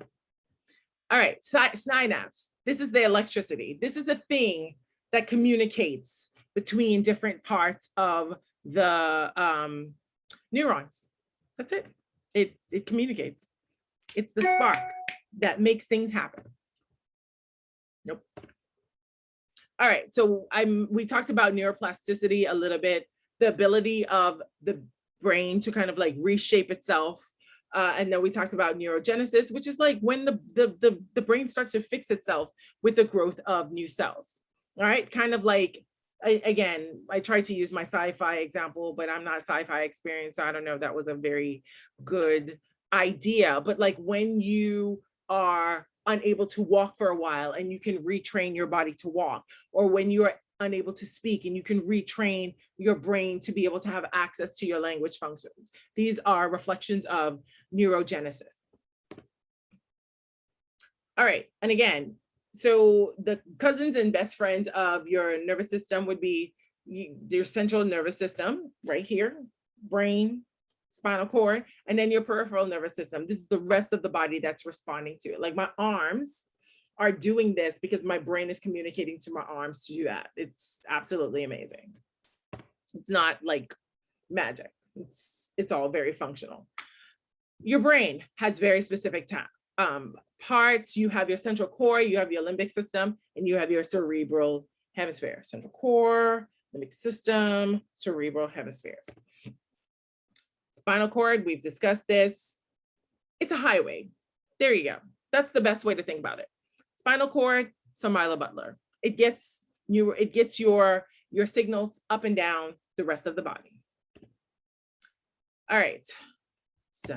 [SPEAKER 1] All right, synapse. This is the electricity. This is the thing that communicates between different parts of the neurons. That's it. It communicates. It's the spark that makes things happen. Nope. All right, so we talked about neuroplasticity a little bit, the ability of the brain to kind of like reshape itself. And then we talked about neurogenesis, which is like when the brain starts to fix itself with the growth of new cells. All right, kind of like, again, I tried to use my sci-fi example, but I'm not sci-fi experienced, so I don't know if that was a very good idea. But like when you are unable to walk for a while and you can retrain your body to walk, or when you are unable to speak and you can retrain your brain to be able to have access to your language functions. These are reflections of neurogenesis. All right, and again, so the cousins and best friends of your nervous system would be your central nervous system right here, brain, spinal cord, and then your peripheral nervous system. This is the rest of the body that's responding to it. Like my arms are doing this because my brain is communicating to my arms to do that. It's absolutely amazing. It's not like magic. It's all very functional. Your brain has very specific parts. You have your central core, you have your limbic system, and you have your cerebral hemisphere. Central core, limbic system, cerebral hemispheres. Spinal cord, we've discussed this. It's a highway. There you go. That's the best way to think about it. Spinal cord, Samila Butler. It gets your signals up and down the rest of the body. All right. So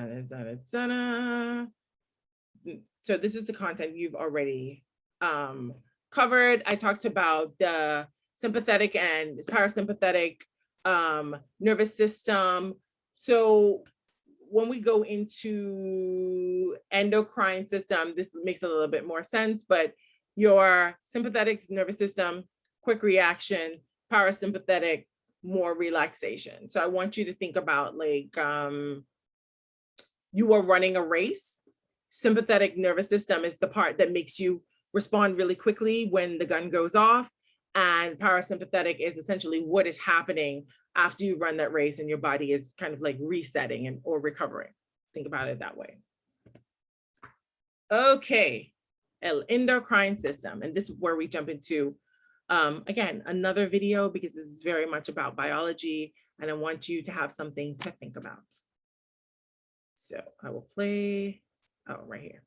[SPEAKER 1] this is the content you've already covered. I talked about the sympathetic and parasympathetic nervous system. So when we go into endocrine system, this makes a little bit more sense, but your sympathetic nervous system, quick reaction, parasympathetic, more relaxation. So I want you to think about like you are running a race. Sympathetic nervous system is the part that makes you respond really quickly when the gun goes off. And parasympathetic is essentially what is happening after you run that race and your body is kind of like resetting or recovering. Think about it that way. Okay, el endocrine system. And this is where we jump into, again, another video, because this is very much about biology and I want you to have something to think about. So I will play, oh, right here.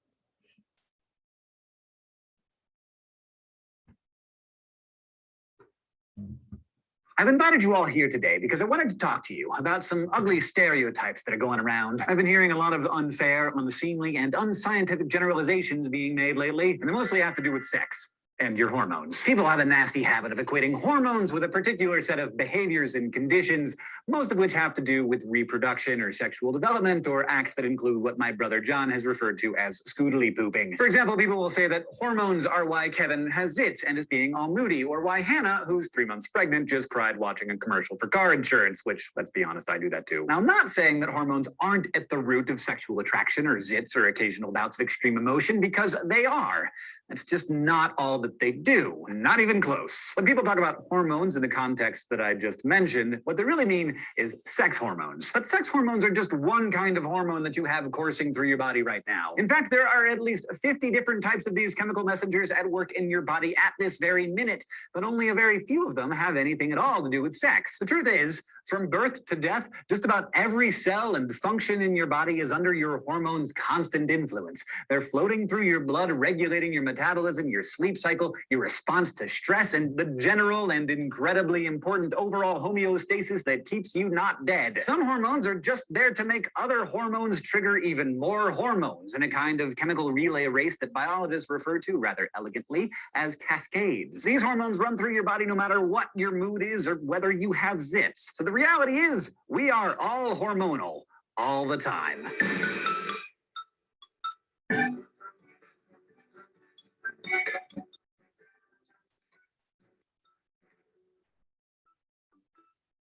[SPEAKER 7] I've invited you all here today because I wanted to talk to you about some ugly stereotypes that are going around. I've been hearing a lot of unfair, unseemly, and unscientific generalizations being made lately, and they mostly have to do with sex and your hormones. People have a nasty habit of equating hormones with a particular set of behaviors and conditions, most of which have to do with reproduction or sexual development or acts that include what my brother John has referred to as scootily pooping. For example, people will say that hormones are why Kevin has zits and is being all moody, or why Hannah, who's 3 months pregnant, just cried watching a commercial for car insurance, which, let's be honest, I do that too. Now, I'm not saying that hormones aren't at the root of sexual attraction or zits or occasional bouts of extreme emotion, because they are. It's just not all that they do, not even close. When people talk about hormones in the context that I just mentioned, what they really mean is sex hormones. But sex hormones are just one kind of hormone that you have coursing through your body right now. In fact, there are at least 50 different types of these chemical messengers at work in your body at this very minute, but only a very few of them have anything at all to do with sex. The truth is, From birth to death, just about every cell and function in your body is under your hormones' constant influence. They're floating through your blood, regulating your metabolism, your sleep cycle, your response to stress, and the general and incredibly important overall homeostasis that keeps you not dead. Some hormones are just there to make other hormones trigger even more hormones in a kind of chemical relay race that biologists refer to rather elegantly as cascades. These hormones run through your body no matter what your mood is or whether you have zits. So the reality is, we are all hormonal all the time.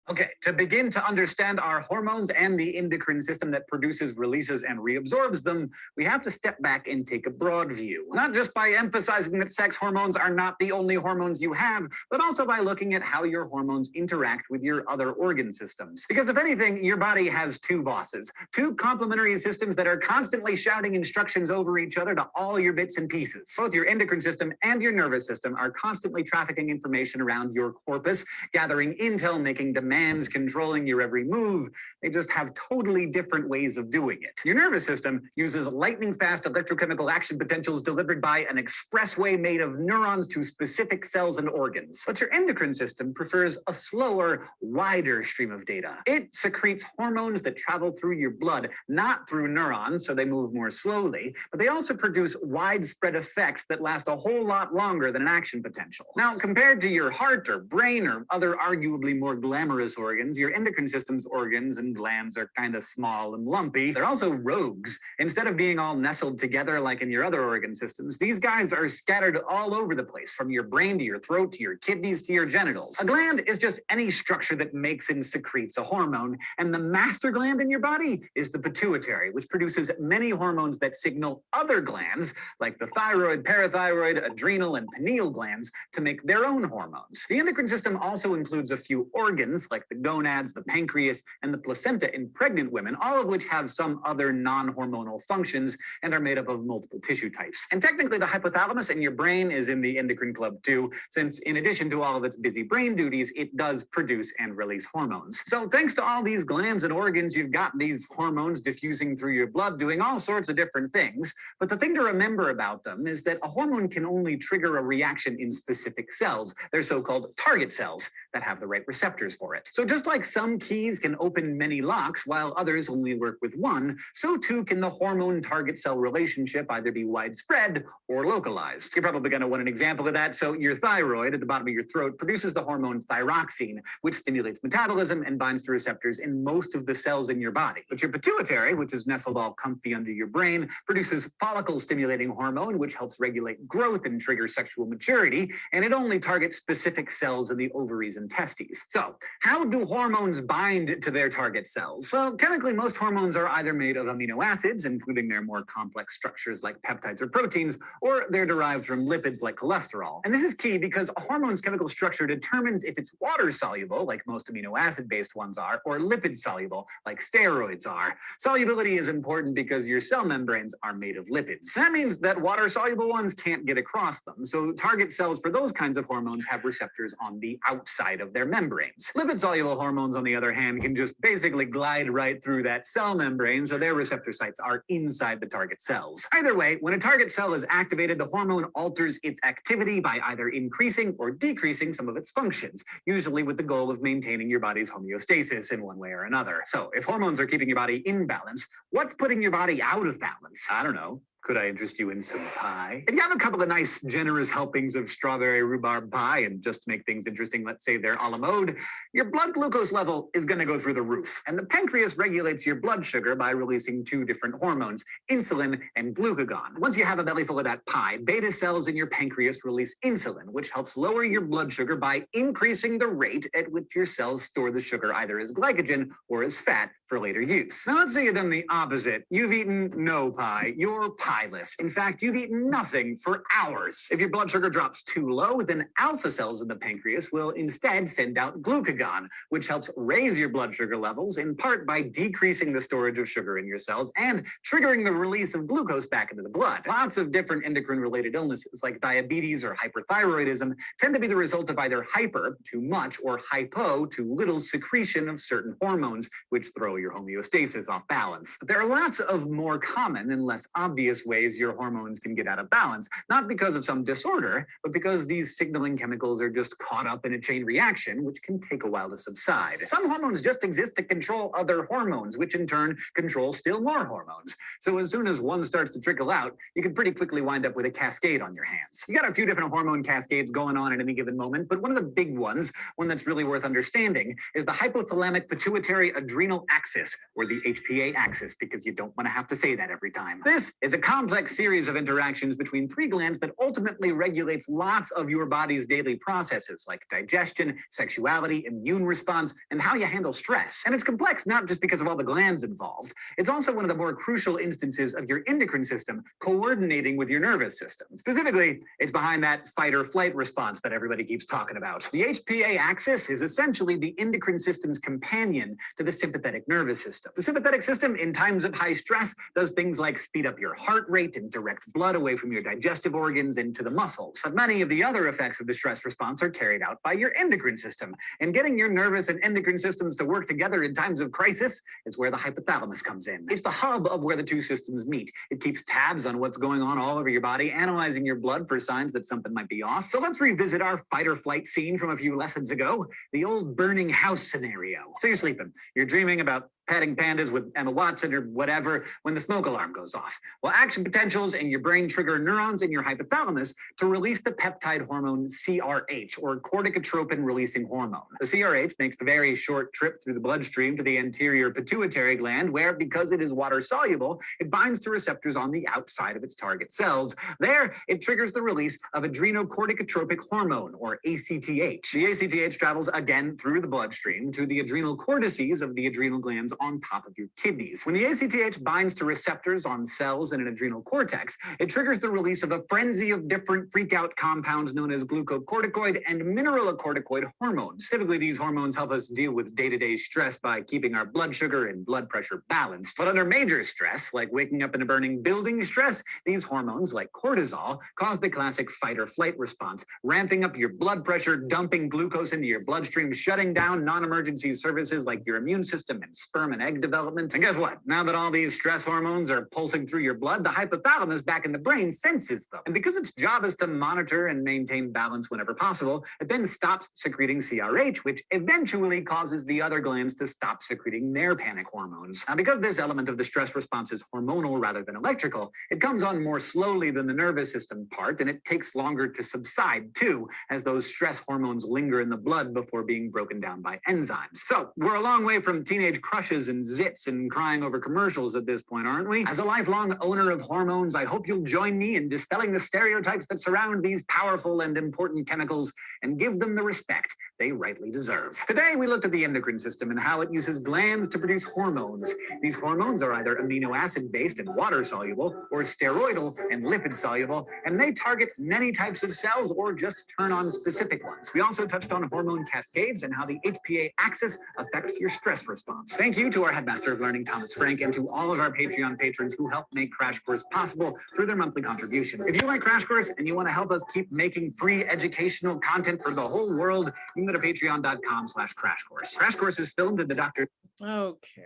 [SPEAKER 7] Okay, to begin to understand our hormones and the endocrine system that produces, releases, and reabsorbs them, we have to step back and take a broad view. Not just by emphasizing that sex hormones are not the only hormones you have, but also by looking at how your hormones interact with your other organ systems. Because if anything, your body has two bosses, two complementary systems that are constantly shouting instructions over each other to all your bits and pieces. Both your endocrine system and your nervous system are constantly trafficking information around your corpus, gathering intel, making demands, controlling your every move. They just have totally different ways of doing it. Your nervous system uses lightning-fast electrochemical action potentials delivered by an expressway made of neurons to specific cells and organs. But your endocrine system prefers a slower, wider stream of data. It secretes hormones that travel through your blood, not through neurons, so they move more slowly, but they also produce widespread effects that last a whole lot longer than an action potential. Now, compared to your heart or brain or other arguably more glamorous organs, your endocrine system's organs and glands are kind of small and lumpy. They're also rogues. Instead of being all nestled together like in your other organ systems, these guys are scattered all over the place, from your brain to your throat to your kidneys to your genitals. A gland is just any structure that makes and secretes a hormone, and the master gland in your body is the pituitary, which produces many hormones that signal other glands, like the thyroid, parathyroid, adrenal, and pineal glands, to make their own hormones. The endocrine system also includes a few organs, like the gonads, the pancreas, and the placenta in pregnant women, all of which have some other non-hormonal functions and are made up of multiple tissue types. And technically, the hypothalamus in your brain is in the endocrine club too, since in addition to all of its busy brain duties, it does produce and release hormones. So thanks to all these glands and organs, you've got these hormones diffusing through your blood, doing all sorts of different things. But the thing to remember about them is that a hormone can only trigger a reaction in specific cells. They're so-called target cells that have the right receptors for it. So just like some keys can open many locks while others only work with one, so too can the hormone target cell relationship either be widespread or localized. You're probably going to want an example of that. So your thyroid at the bottom of your throat produces the hormone thyroxine, which stimulates metabolism and binds to receptors in most of the cells in your body. But your pituitary, which is nestled all comfy under your brain, produces follicle-stimulating hormone, which helps regulate growth and trigger sexual maturity, and it only targets specific cells in the ovaries and testes. So how do hormones bind to their target cells? Well, chemically, most hormones are either made of amino acids, including their more complex structures like peptides or proteins, or they're derived from lipids like cholesterol. And this is key because a hormone's chemical structure determines if it's water-soluble, like most amino acid-based ones are, or lipid-soluble, like steroids are. Solubility is important because your cell membranes are made of lipids. That means that water-soluble ones can't get across them, so target cells for those kinds of hormones have receptors on the outside of their membranes. Lipid-soluble hormones, on the other hand, can just basically glide right through that cell membrane, so their receptor sites are inside the target cells. Either way, when a target cell is activated, the hormone alters its activity by either increasing or decreasing some of its functions, usually with the goal of maintaining your body's homeostasis in one way or another. So if hormones are keeping your body in balance, what's putting your body out of balance? I don't know. Could I interest you in some pie? If you have a couple of nice, generous helpings of strawberry rhubarb pie, and just to make things interesting, let's say they're a la mode, your blood glucose level is going to go through the roof. And the pancreas regulates your blood sugar by releasing two different hormones, insulin and glucagon. Once you have a belly full of that pie, beta cells in your pancreas release insulin, which helps lower your blood sugar by increasing the rate at which your cells store the sugar either as glycogen or as fat for later use. Now let's say you've done the opposite. You've eaten no pie. Your pileless. In fact, you've eaten nothing for hours. If your blood sugar drops too low, then alpha cells in the pancreas will instead send out glucagon, which helps raise your blood sugar levels, in part by decreasing the storage of sugar in your cells and triggering the release of glucose back into the blood. Lots of different endocrine-related illnesses, like diabetes or hyperthyroidism, tend to be the result of either hyper, too much, or hypo, too little secretion of certain hormones, which throw your homeostasis off balance. But there are lots of more common and less obvious ways your hormones can get out of balance, not because of some disorder, but because these signaling chemicals are just caught up in a chain reaction, which can take a while to subside. Some hormones just exist to control other hormones, which in turn control still more hormones. So as soon as one starts to trickle out, you can pretty quickly wind up with a cascade on your hands. You got a few different hormone cascades going on at any given moment, but one of the big ones, one that's really worth understanding, is the hypothalamic pituitary adrenal axis, or the HPA axis, because you don't want to have to say that every time. This is a complex series of interactions between three glands that ultimately regulates lots of your body's daily processes, like digestion, sexuality, immune response, and how you handle stress. And it's complex not just because of all the glands involved. It's also one of the more crucial instances of your endocrine system coordinating with your nervous system. Specifically, it's behind that fight or flight response that everybody keeps talking about. The HPA axis is essentially the endocrine system's companion to the sympathetic nervous system. The sympathetic system, in times of high stress, does things like speed up your heart rate and direct blood away from your digestive organs into the muscles. But many of the other effects of the stress response are carried out by your endocrine system. And getting your nervous and endocrine systems to work together in times of crisis is where the hypothalamus comes in. It's the hub of where the two systems meet. It keeps tabs on what's going on all over your body, analyzing your blood for signs that something might be off. So let's revisit our fight or flight scene from a few lessons ago, the old burning house scenario. So you're sleeping, you're dreaming about petting pandas with Emma Watson or whatever when the smoke alarm goes off. Well, action potentials in your brain trigger neurons in your hypothalamus to release the peptide hormone CRH, or corticotropin releasing hormone. The CRH makes the very short trip through the bloodstream to the anterior pituitary gland, where, because it is water soluble, it binds to receptors on the outside of its target cells. There, it triggers the release of adrenocorticotropic hormone, or ACTH. The ACTH travels again through the bloodstream to the adrenal cortices of the adrenal glands on top of your kidneys. When the ACTH binds to receptors on cells in an adrenal cortex, it triggers the release of a frenzy of different freak-out compounds known as glucocorticoid and mineralocorticoid hormones. Typically, these hormones help us deal with day-to-day stress by keeping our blood sugar and blood pressure balanced. But under major stress, like waking up in a burning building stress, these hormones, like cortisol, cause the classic fight or flight response, ramping up your blood pressure, dumping glucose into your bloodstream, shutting down non-emergency services like your immune system and sperm and egg development. And guess what? Now that all these stress hormones are pulsing through your blood, the hypothalamus back in the brain senses them. And because its job is to monitor and maintain balance whenever possible, it then stops secreting CRH, which eventually causes the other glands to stop secreting their panic hormones. Now, because this element of the stress response is hormonal rather than electrical, it comes on more slowly than the nervous system part, and it takes longer to subside too, as those stress hormones linger in the blood before being broken down by enzymes. So we're a long way from teenage crushes and zits and crying over commercials at this point, aren't we? As a lifelong owner of hormones, I hope you'll join me in dispelling the stereotypes that surround these powerful and important chemicals and give them the respect they rightly deserve. Today, we looked at the endocrine system and how it uses glands to produce hormones. These hormones are either amino acid-based and water-soluble, or steroidal and lipid-soluble, and they target many types of cells or just turn on specific ones. We also touched on hormone cascades and how the HPA axis affects your stress response. Thank you to our headmaster of learning, Thomas Frank, and to all of our Patreon patrons who help make Crash Course possible through their monthly contributions. If you like Crash Course and you want to help us keep making free educational content for the whole world, you can go to patreon.com/Crash Course. Crash Course is filmed in the Dr.
[SPEAKER 1] Okay.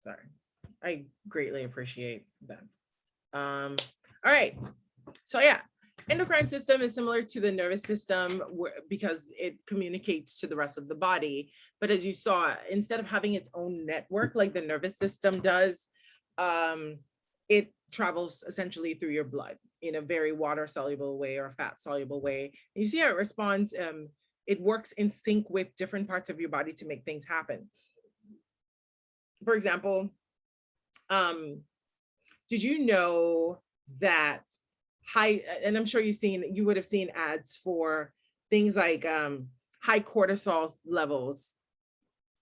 [SPEAKER 1] Sorry. I greatly appreciate that. All right. So yeah, endocrine system is similar to the nervous system because it communicates to the rest of the body. But as you saw, instead of having its own network like the nervous system does, it travels essentially through your blood in a very water soluble way or fat soluble way. And you see how it responds. It works in sync with different parts of your body to make things happen. For example, did you know that and I'm sure you would have seen ads for things like high cortisol levels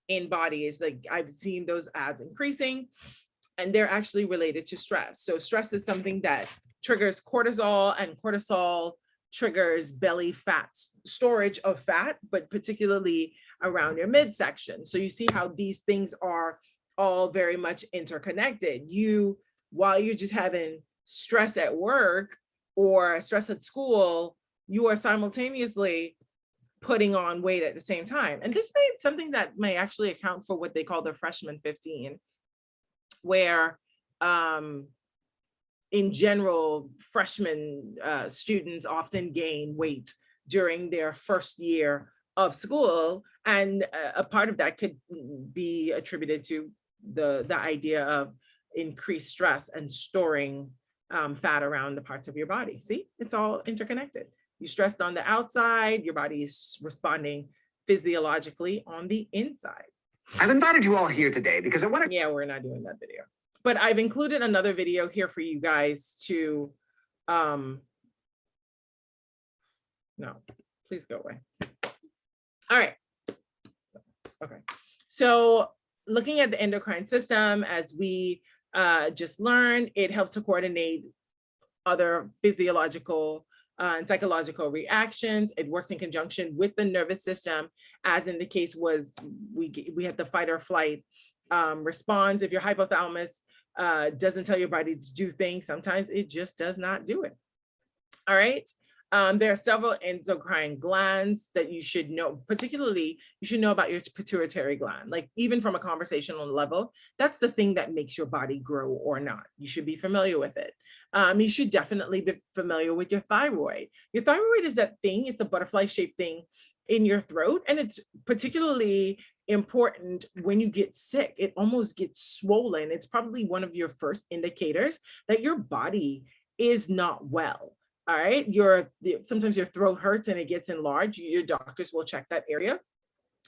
[SPEAKER 1] in bodies. Like I've seen those ads increasing. and they're actually related to stress. So stress is something that triggers cortisol, and cortisol triggers belly fat, storage of fat, but particularly around your midsection. So you see how these things are all very much interconnected. While you're just having stress at work or stress at school, you are simultaneously putting on weight at the same time. And this may be something that may actually account for what they call the freshman 15, where in general, freshman students often gain weight during their first year of school. And a part of that could be attributed to the idea of increased stress and storing fat around the parts of your body. See, it's all interconnected. You stressed on the outside, your body is responding physiologically on the inside.
[SPEAKER 7] I've invited you all here today because I want to.
[SPEAKER 1] Yeah, we're not doing that video, but I've included another video here for you guys to, no, please go away. All right, okay. So looking at the endocrine system, as we just learned, it helps to coordinate other physiological and psychological reactions. It works in conjunction with the nervous system, as in the case was we had the fight or flight response. If your hypothalamus doesn't tell your body to do things, sometimes it just does not do it. All right. There are several endocrine glands that you should know, particularly you should know about your pituitary gland. Like even from a conversational level, that's the thing that makes your body grow or not. You should be familiar with it. You should definitely be familiar with your thyroid. Your thyroid is that thing, it's a butterfly shaped thing in your throat. And it's particularly important when you get sick. It almost gets swollen. It's probably one of your first indicators that your body is not well. All right, sometimes your throat hurts and it gets enlarged. Your doctors will check that area.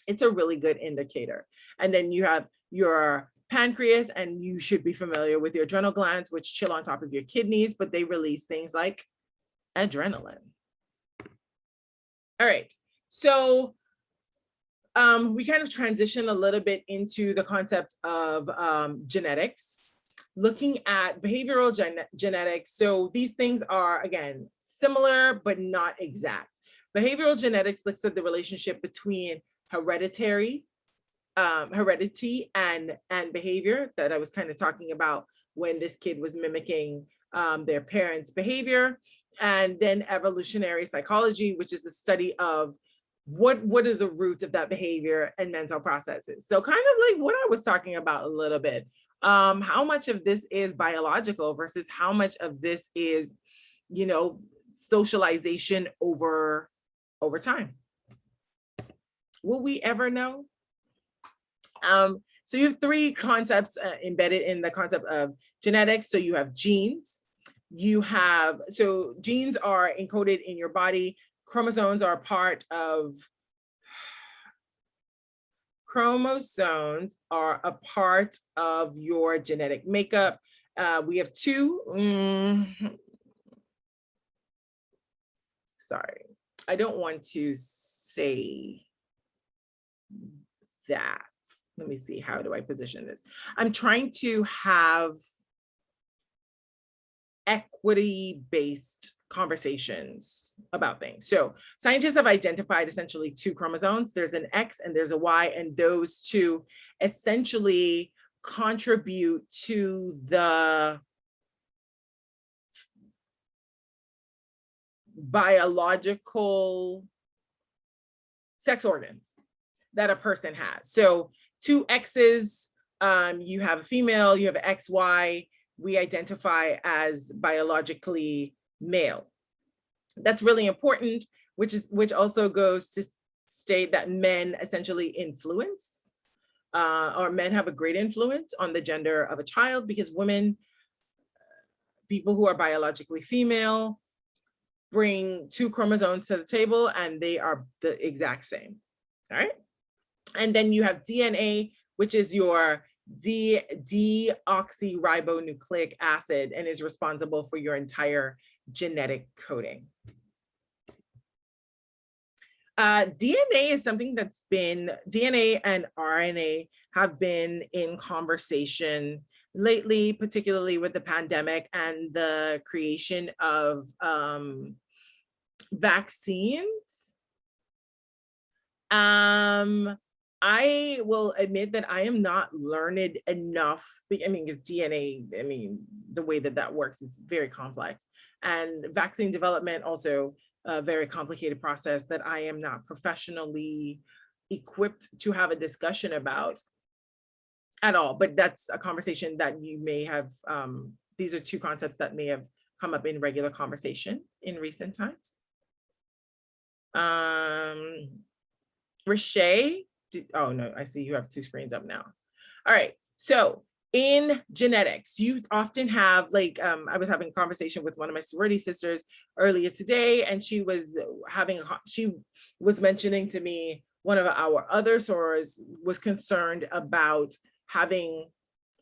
[SPEAKER 1] It's a really good indicator. And then you have your pancreas, and you should be familiar with your adrenal glands, which chill on top of your kidneys, but they release things like adrenaline. All right, so we kind of transition a little bit into the concept of genetics. Looking at behavioral genetics. So these things are, again, similar, but not exact. Behavioral genetics looks at the relationship between heredity and behavior that I was kind of talking about when this kid was mimicking their parents' behavior. And then evolutionary psychology, which is the study of what are the roots of that behavior and mental processes. So kind of like what I was talking about a little bit. How much of this is biological versus how much of this is, socialization over time? Will we ever know? So you have three concepts embedded in the concept of genetics. So you have genes. So genes are encoded in your body. Chromosomes are part of your genetic makeup. We have two. Sorry, I don't want to say that. Let me see, how do I position this? I'm trying to have equity-based conversations about things. So scientists have identified essentially two chromosomes. There's an X and there's a Y, and those two essentially contribute to the biological sex organs that a person has. So two X's, you have a female, you have an XY, we identify as biologically male. That's really important, which also goes to state that men essentially influence, or men have a great influence on the gender of a child, because women, people who are biologically female, bring two chromosomes to the table and they are the exact same. All right. And then you have DNA, which is your deoxyribonucleic acid and is responsible for your entire genetic coding. DNA is something that's been, DNA and RNA have been in conversation lately, particularly with the pandemic and the creation of vaccines. I will admit that I am not learned enough. I mean, because DNA, I mean, the way that that works is very complex. And vaccine development also a very complicated process that I am not professionally equipped to have a discussion about at all. But that's a conversation that you may have, these are two concepts that may have come up in regular conversation in recent times. Rashay, oh no, I see you have two screens up now. All right, so in genetics, you often have like, I was having a conversation with one of my sorority sisters earlier today, and she was mentioning to me, one of our other sorors was concerned about having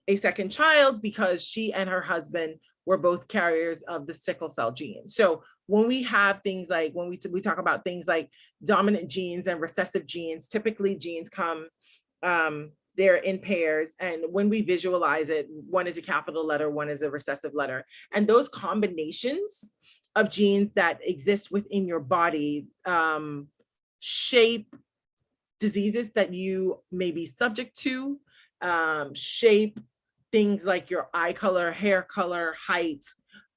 [SPEAKER 1] a second child because she and her husband were both carriers of the sickle cell gene. So when we have things like, when we talk about things like dominant genes and recessive genes, typically genes come, they're in pairs. And when we visualize it, one is a capital letter, one is a recessive letter. And those combinations of genes that exist within your body shape diseases that you may be subject to, shape things like your eye color, hair color, height,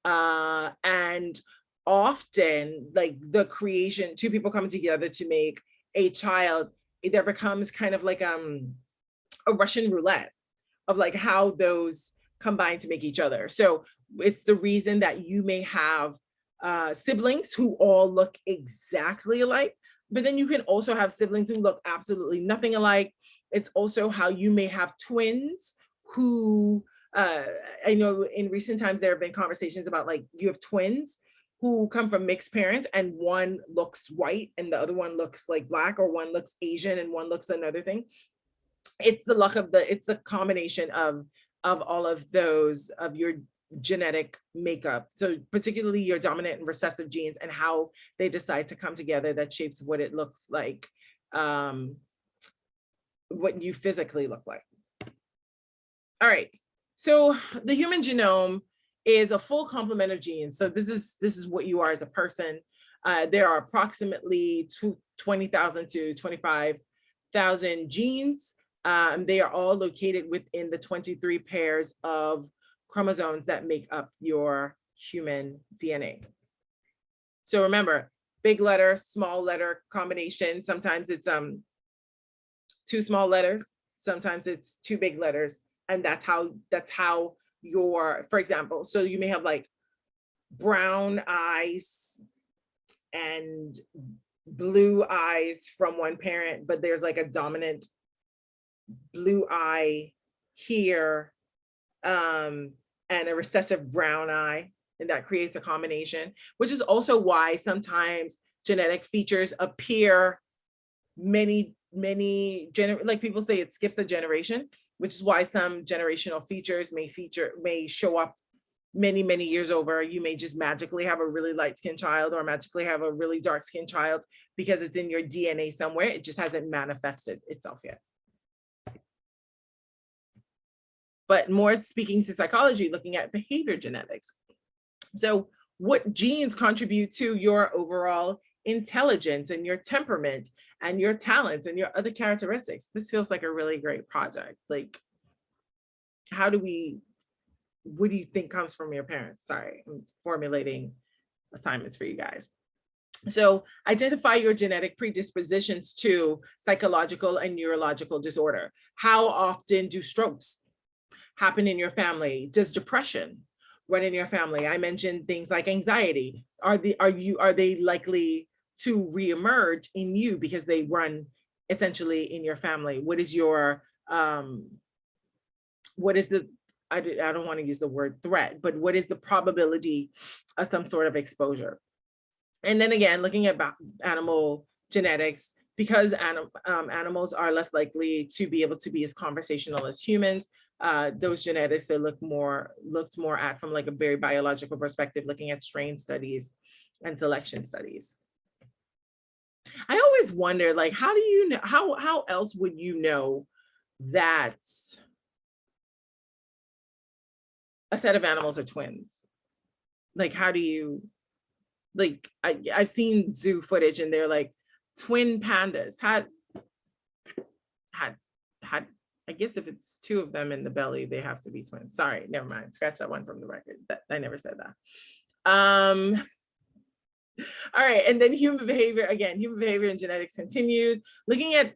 [SPEAKER 1] and often like the creation, two people coming together to make a child, there becomes kind of like a Russian roulette of like how those combine to make each other. So it's the reason that you may have siblings who all look exactly alike, but then you can also have siblings who look absolutely nothing alike. It's also how you may have twins who, I know in recent times there have been conversations about like you have twins who come from mixed parents and one looks white and the other one looks like black, or one looks Asian and one looks another thing. It's the luck of it's the combination of all of those of your genetic makeup. So particularly your dominant and recessive genes and how they decide to come together that shapes what it looks like, what you physically look like. All right, so the human genome is a full complement of genes. So this is what you are as a person. There are approximately 20,000 to 25,000 genes. They are all located within the 23 pairs of chromosomes that make up your human DNA. So remember, big letter, small letter combination. Sometimes it's two small letters, sometimes it's two big letters. And that's how your, for example, so you may have like brown eyes and blue eyes from one parent, but there's like a dominant blue eye here, and a recessive brown eye, and that creates a combination, which is also why sometimes genetic features appear like people say it skips a generation, which is why some generational features may show up many years over. You may just magically have a really light-skinned child or magically have a really dark-skinned child because it's in your DNA somewhere. It just hasn't manifested itself yet. But more speaking to psychology, looking at behavior genetics. So what genes contribute to your overall intelligence and your temperament and your talents and your other characteristics? This feels like a really great project. Like, what do you think comes from your parents? Sorry, I'm formulating assignments for you guys. So identify your genetic predispositions to psychological and neurological disorder. How often do strokes happen in your family? Does depression run in your family? I mentioned things like anxiety. Are they likely to reemerge in you because they run essentially in your family? What is your I don't want to use the word threat, but what is the probability of some sort of exposure? And then again, looking at animal genetics, because animals are less likely to be able to be as conversational as humans, those genetics are looked more at from like a very biological perspective, looking at strain studies and selection studies. I always wonder, like, how do you know, how else would you know that a set of animals are twins? Like, how do you, like, I've seen zoo footage and they're like twin pandas. Had, I guess if it's two of them in the belly, they have to be twins. Sorry, never mind. Scratch that one from the record. I never said that. All right, and then human behavior, again, human behavior and genetics continued, looking at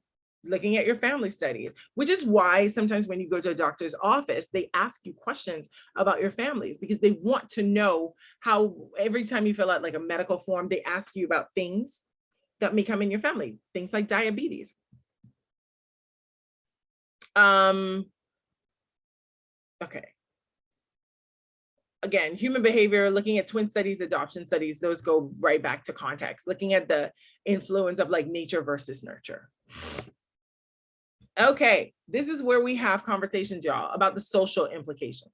[SPEAKER 1] your family studies, which is why sometimes when you go to a doctor's office, they ask you questions about your families because they want to know how, every time you fill out like a medical form, they ask you about things that may come in your family, things like diabetes. Okay. Again, human behavior, looking at twin studies, adoption studies, those go right back to context, looking at the influence of like nature versus nurture. Okay, this is where we have conversations, y'all, about the social implications.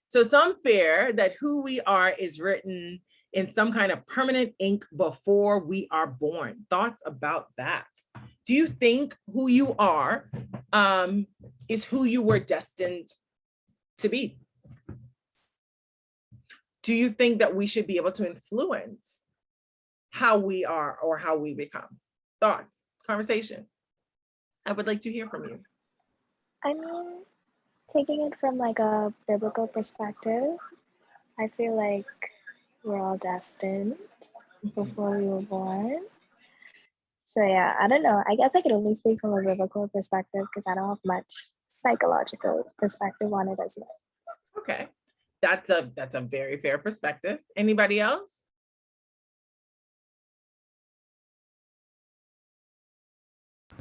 [SPEAKER 1] So some fear that who we are is written in some kind of permanent ink before we are born. Thoughts about that? Do you think who you are is who you were destined to be? Do you think that we should be able to influence how we are or how we become? Thoughts, conversation. I would like to hear from you.
[SPEAKER 4] I mean, taking it from like a biblical perspective, I feel like we're all destined before we were born. So yeah, I don't know. I guess I could only speak from a biblical perspective because I don't have much psychological perspective on it as well.
[SPEAKER 1] Okay, that's a very fair perspective. Anybody else?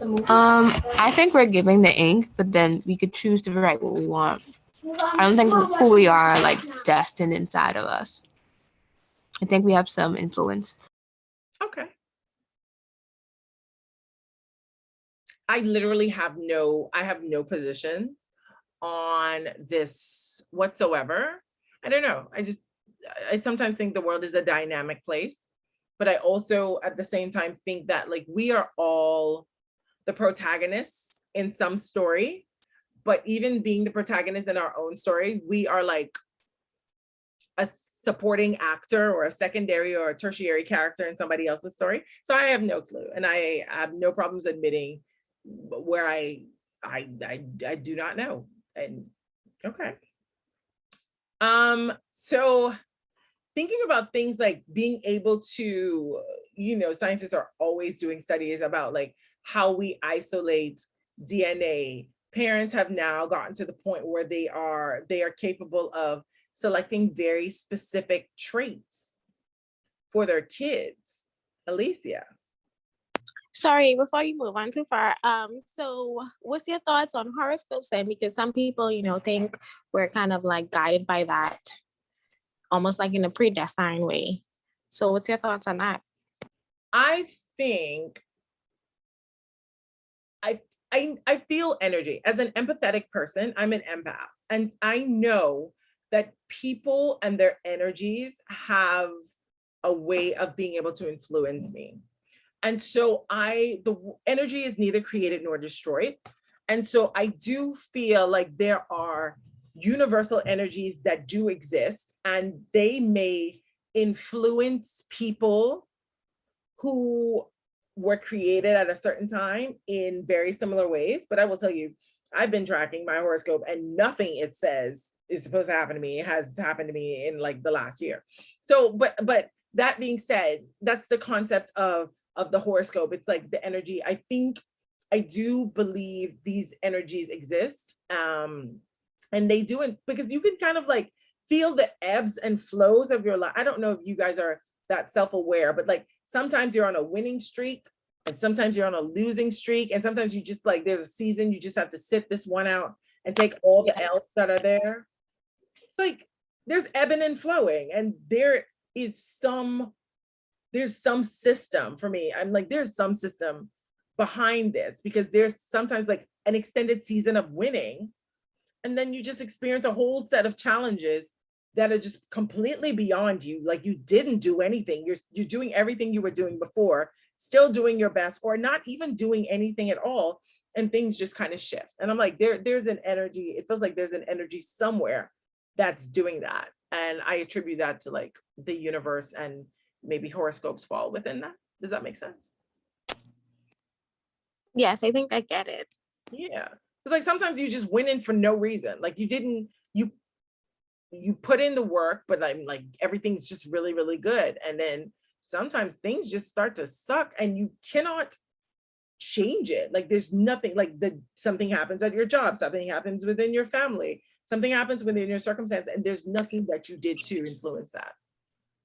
[SPEAKER 5] I think we're giving the ink, but then we could choose to write what we want. I don't think who we are like destined inside of us. I think we have some influence.
[SPEAKER 1] Okay. I literally have no position on this whatsoever. I don't know. I sometimes think the world is a dynamic place, but I also at the same time think that like we are all the protagonists in some story, but even being the protagonist in our own story, we are like a supporting actor or a secondary or a tertiary character in somebody else's story. So I have no clue, and I have no problems admitting where I do not know. And okay. So thinking about things like being able to, scientists are always doing studies about like how we isolate DNA. Parents have now gotten to the point where they are capable of selecting very specific traits for their kids. Alicia.
[SPEAKER 3] Sorry, before you move on too far, so what's your thoughts on horoscopes then? Because some people, think we're kind of like guided by that, almost like in a predestined way. So what's your thoughts on that?
[SPEAKER 1] I think I feel energy. As an empathetic person, I'm an empath. And I know that people and their energies have a way of being able to influence me. And so the energy is neither created nor destroyed. And so I do feel like there are universal energies that do exist, and they may influence people who were created at a certain time in very similar ways. But I will tell you, I've been tracking my horoscope and nothing it says is supposed to happen to me has happened to me in like the last year. So, but that being said, that's the concept of the horoscope. It's like the energy. I do believe these energies exist. And they do it because you can kind of like feel the ebbs and flows of your life. I don't know if you guys are that self-aware, but like sometimes you're on a winning streak and sometimes you're on a losing streak. And sometimes you just like, there's a season, you just have to sit this one out and take all the L's that are there. It's like, there's ebbing and flowing, and there's some system for me. I'm like, there's some system behind this, because there's sometimes like an extended season of winning, and then you just experience a whole set of challenges that are just completely beyond you. Like you didn't do anything. You're doing everything you were doing before, still doing your best, or not even doing anything at all, and things just kind of shift. And I'm like, there's an energy. It feels like there's an energy somewhere that's doing that. And I attribute that to like the universe, and maybe horoscopes fall within that. Does that make sense?
[SPEAKER 3] Yes, I think I get it.
[SPEAKER 1] Yeah. It's like sometimes you just went in for no reason. Like you put in the work, but I'm like everything's just really, really good. And then sometimes things just start to suck and you cannot change it. Like there's nothing, like something happens at your job, something happens within your family, something happens within your circumstance, and there's nothing that you did to influence that.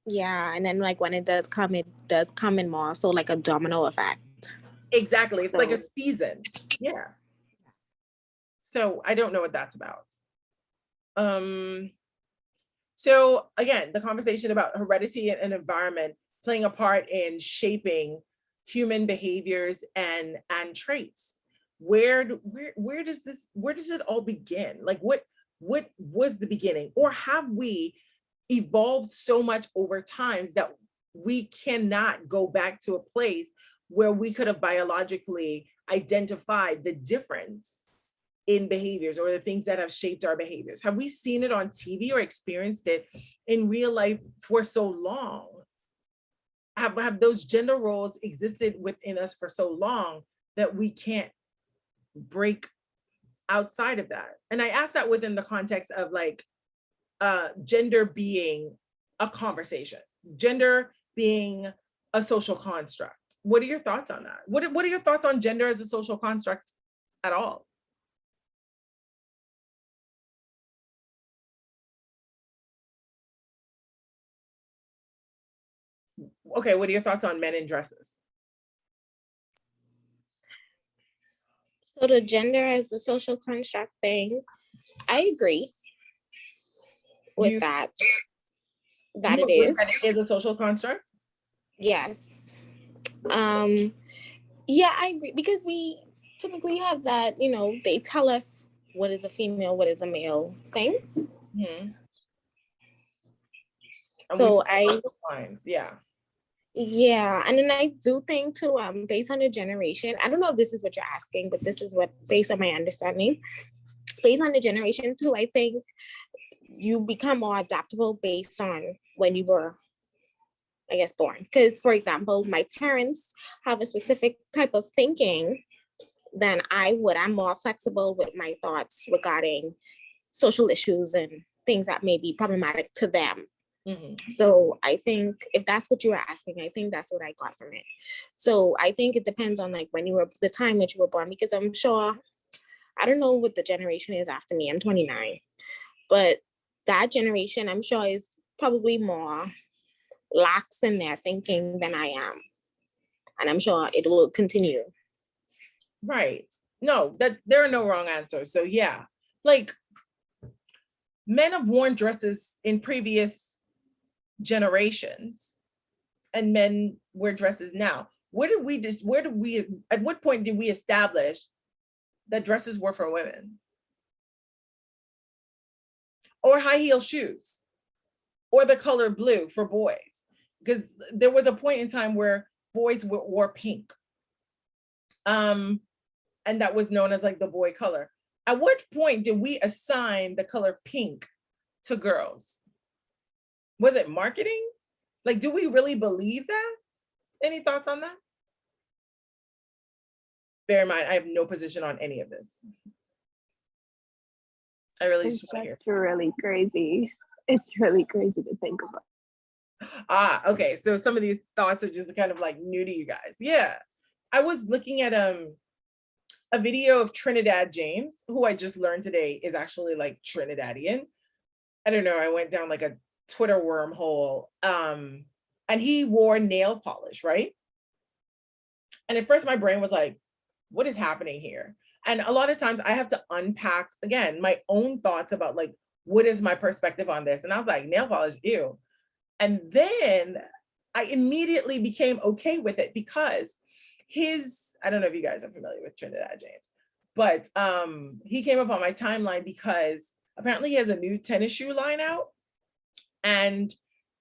[SPEAKER 3] Yeah, and then like when it does come in more so like a domino effect.
[SPEAKER 1] Exactly. It's like a
[SPEAKER 3] So-
[SPEAKER 1] season. Yeah. So I don't know what that's about. So again, the conversation about heredity and environment playing a part in shaping human behaviors and traits. Where does it all begin? Like what was the beginning? Or have we evolved so much over times that we cannot go back to a place where we could have biologically identified the difference in behaviors or the things that have shaped our behaviors? Have we seen it on TV or experienced it in real life for so long? Have those gender roles existed within us for so long that we can't break outside of that? And I ask that within the context of like gender being a conversation, gender being a social construct. What are your thoughts on that? What are your thoughts on gender as a social construct at all? Okay, what are your thoughts on men in dresses?
[SPEAKER 3] So the gender as a social construct thing, I agree with that
[SPEAKER 1] You
[SPEAKER 3] it
[SPEAKER 1] agree
[SPEAKER 3] is.
[SPEAKER 1] that it is a social construct?
[SPEAKER 3] Yes. Yeah, I agree, because we typically have that, they tell us what is a female, what is a male thing.
[SPEAKER 1] Mm-hmm.
[SPEAKER 3] So yeah, and then I do think too, based on the generation, I don't know if this is what you're asking, but this is what, based on my understanding, based on the generation too, I think you become more adaptable based on when you were, I guess, born. Because, for example, my parents have a specific type of thinking than I would. I'm more flexible with my thoughts regarding social issues and things that may be problematic to them. Mm-hmm. So I think if that's what you were asking, I think that's what I got from it. So I think it depends on like when you were, the time that you were born, because I'm sure, I don't know what the generation is after me, I'm 29, but that generation I'm sure is probably more lax in their thinking than I am. And I'm sure it will continue.
[SPEAKER 1] Right. No, that there are no wrong answers. So yeah, like men have worn dresses in previous generations and men wear dresses now. At what point did we establish that dresses were for women? Or high heel shoes, or the color blue for boys? Because there was a point in time where boys wore pink. And that was known as like the boy color. At what point did we assign the color pink to girls? Was it marketing? Like, do we really believe that? Any thoughts on that? Bear in mind, I have no position on any of this. I really
[SPEAKER 8] It's just really crazy. It's really crazy to think about.
[SPEAKER 1] Okay. So some of these thoughts are just kind of like new to you guys. Yeah. I was looking at a video of Trinidad James, who I just learned today is actually like Trinidadian. I don't know. I went down like a Twitter wormhole. And he wore nail polish, right? And at first my brain was like, what is happening here? And a lot of times I have to unpack, again, my own thoughts about like, what is my perspective on this? And I was like, nail polish, ew. And then I immediately became okay with it because I don't know if you guys are familiar with Trinidad James, but he came up on my timeline because apparently he has a new tennis shoe line out. And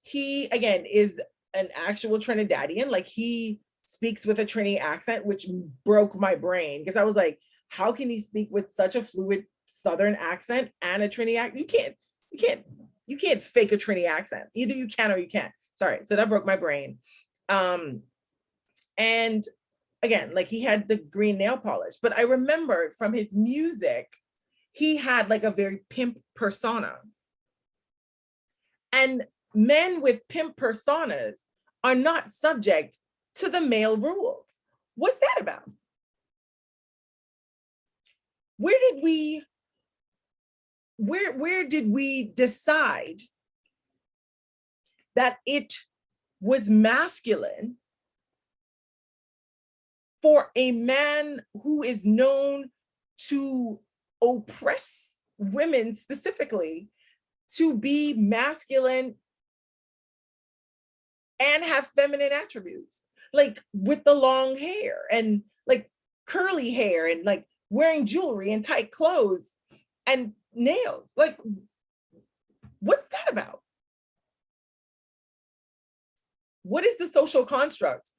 [SPEAKER 1] he, again, is an actual Trinidadian. Like he speaks with a Trini accent, which broke my brain because I was like, how can he speak with such a fluid Southern accent and a Trini accent? You can't, you can't fake a Trini accent. Either you can or you can't. Sorry, so that broke my brain. And again, like he had the green nail polish, but I remember from his music, he had like a very pimp persona. And men with pimp personas are not subject to the male rules. What's that about? Where did we decide that it was masculine for a man who is known to oppress women specifically to be masculine and have feminine attributes, like with the long hair and like curly hair and like wearing jewelry and tight clothes and nails? Like, what's that about? What is the social construct?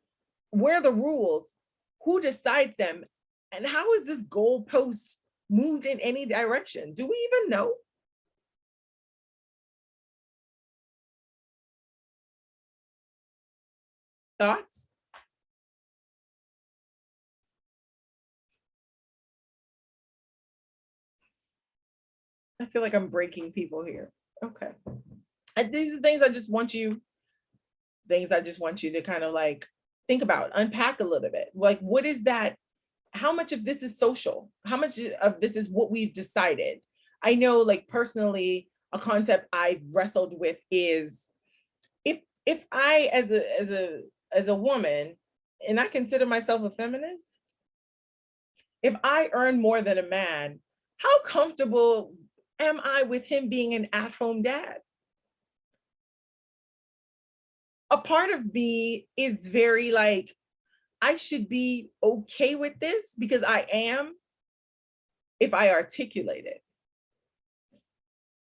[SPEAKER 1] Where are the rules? Who decides them? And how is this goalpost moved in any direction? Do we even know? Thoughts? I feel like I'm breaking people here. Okay. And these are things I just want you to kind of like think about, unpack a little bit. Like, what is that? How much of this is social? How much of this is what we've decided? I know, like personally, a concept I've wrestled with is if I, as a woman, and I consider myself a feminist, if I earn more than a man, how comfortable am I with him being an at-home dad? A part of me is very like, I should be okay with this because I am, if I articulate it.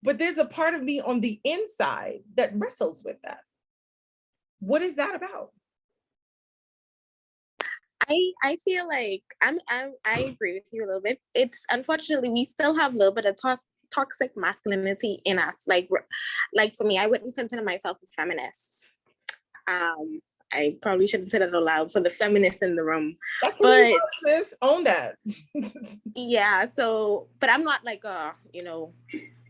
[SPEAKER 1] But there's a part of me on the inside that wrestles with that. What is that about?
[SPEAKER 3] I feel like I agree with you a little bit. It's unfortunately we still have a little bit of toxic masculinity in us. Like for me, I wouldn't consider myself a feminist. I probably shouldn't say that aloud for the feminists in the room. But
[SPEAKER 1] own that.
[SPEAKER 3] Yeah, so but I'm not like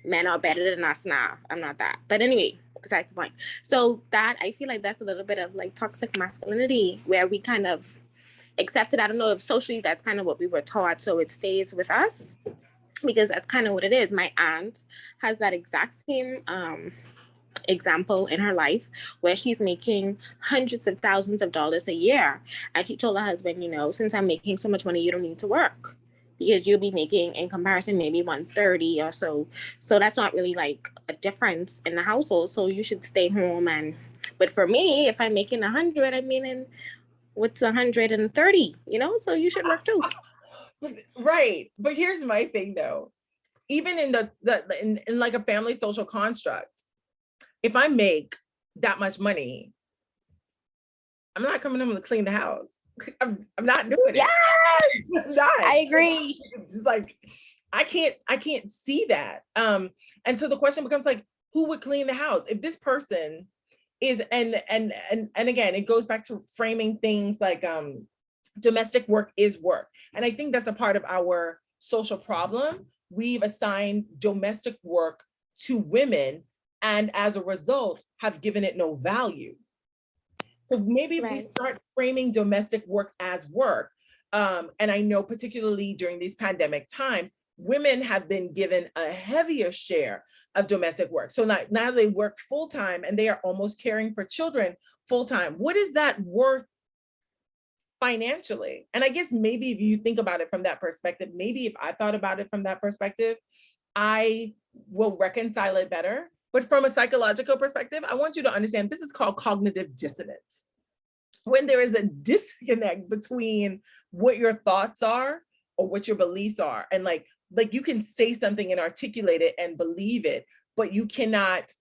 [SPEAKER 3] men are better than us now. I'm not that. But anyway, besides the point. So that I feel like that's a little bit of like toxic masculinity where we kind of accepted. I don't know if socially that's kind of what we were taught, so it stays with us because that's kind of what it is. My aunt has that exact same example in her life where she's making hundreds of thousands of dollars a year, and she told her husband, since I'm making so much money, you don't need to work because you'll be making in comparison maybe 130 or so. So that's not really like a difference in the household, so you should stay home. And but for me, if I'm making 100, I'm meaning what's 130, so you should work too.
[SPEAKER 1] Right. But here's my thing though. Even in in like a family social construct, if I make that much money, I'm not coming home to clean the house. I'm not doing it.
[SPEAKER 3] Yes, I agree.
[SPEAKER 1] It's like I can't see that. And so the question becomes like, who would clean the house if this person is and again, it goes back to framing things like domestic work is work. And I think that's a part of our social problem. We've assigned domestic work to women and as a result have given it no value. So maybe if we start framing domestic work as work, and I know particularly during these pandemic times, women have been given a heavier share of domestic work. So now they work full-time and they are almost caring for children full-time. What is that worth financially? And I guess maybe if you think about it from that perspective, maybe if I thought about it from that perspective, I will reconcile it better. But from a psychological perspective, I want you to understand this is called cognitive dissonance. When there is a disconnect between what your thoughts are or what your beliefs are, and like you can say something and articulate it and believe it, but you cannot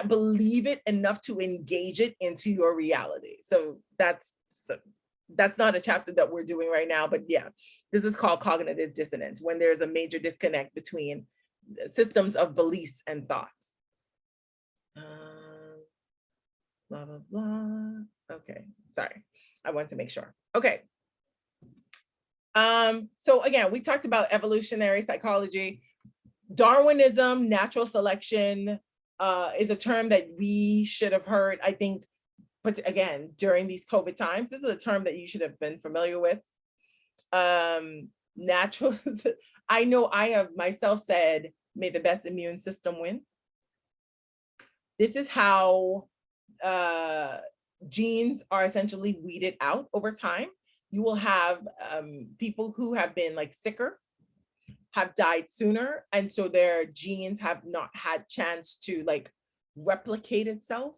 [SPEAKER 1] believe it enough to engage it into your reality. So that's not a chapter that we're doing right now, but yeah, this is called cognitive dissonance, when there's a major disconnect between systems of beliefs and thoughts. Blah, blah, blah. Okay, sorry. I want to make sure. Okay. So again, we talked about evolutionary psychology. Darwinism, natural selection is a term that we should have heard, I think, but again, during these COVID times, this is a term that you should have been familiar with. Natural, I know I have myself said, may the best immune system win. This is how genes are essentially weeded out over time. You will have people who have been like sicker, have died sooner, and so their genes have not had chance to like replicate itself.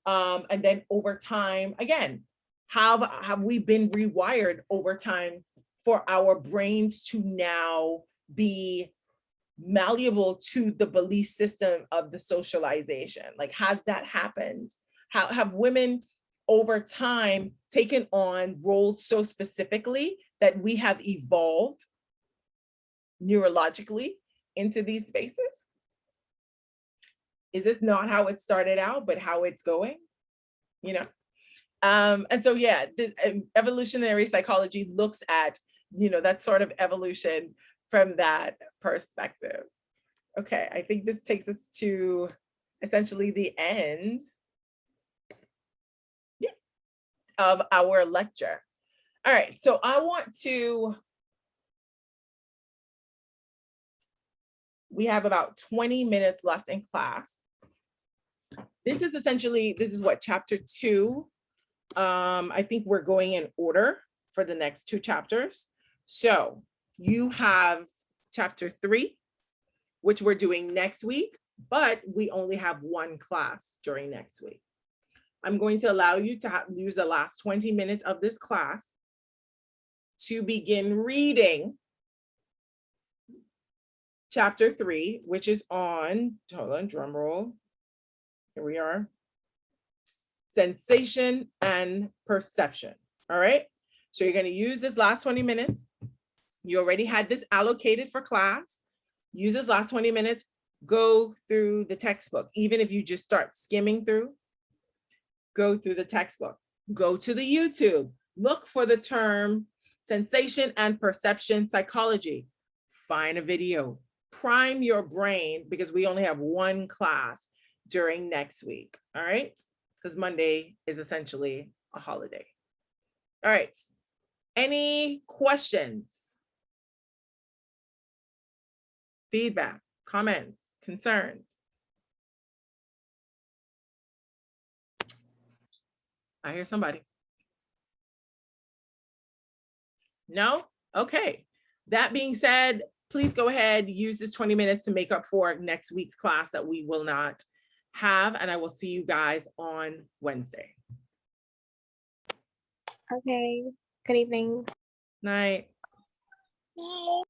[SPEAKER 1] And then over time, again, have we been rewired over time for our brains to now be malleable to the belief system of the socialization? Like, has that happened? How have women over time taken on roles so specifically that we have evolved neurologically into these spaces? Is this not how it started out, but how it's going? You know? And so, yeah, the evolutionary psychology looks at, you know, that sort of evolution from that perspective. Okay, I think this takes us to essentially the end of our lecture. All right, so I want to, we have about 20 minutes left in class. This is essentially, this is what, chapter 2. I think we're going in order for the next 2 chapters. So you have chapter 3, which we're doing next week, but we only have 1 class during next week. I'm going to allow you to use the last 20 minutes of this class to begin reading chapter 3, which is on, hold on, drum roll. Here we are. Sensation and perception. All right. So you're going to use this last 20 minutes. You already had this allocated for class. Use this last 20 minutes, go through the textbook. Even if you just start skimming through, go through the textbook. Go to the YouTube. Look for the term sensation and perception psychology. Find a video. Prime your brain, because we only have 1 class during next week. All right. Because Monday is essentially a holiday. All right. Any questions? Feedback, comments, concerns? I hear somebody. No? Okay. That being said, please go ahead, use this 20 minutes to make up for next week's class that we will not have, and I will see you guys on Wednesday.
[SPEAKER 4] Okay. Good evening.
[SPEAKER 1] Night.
[SPEAKER 4] Night.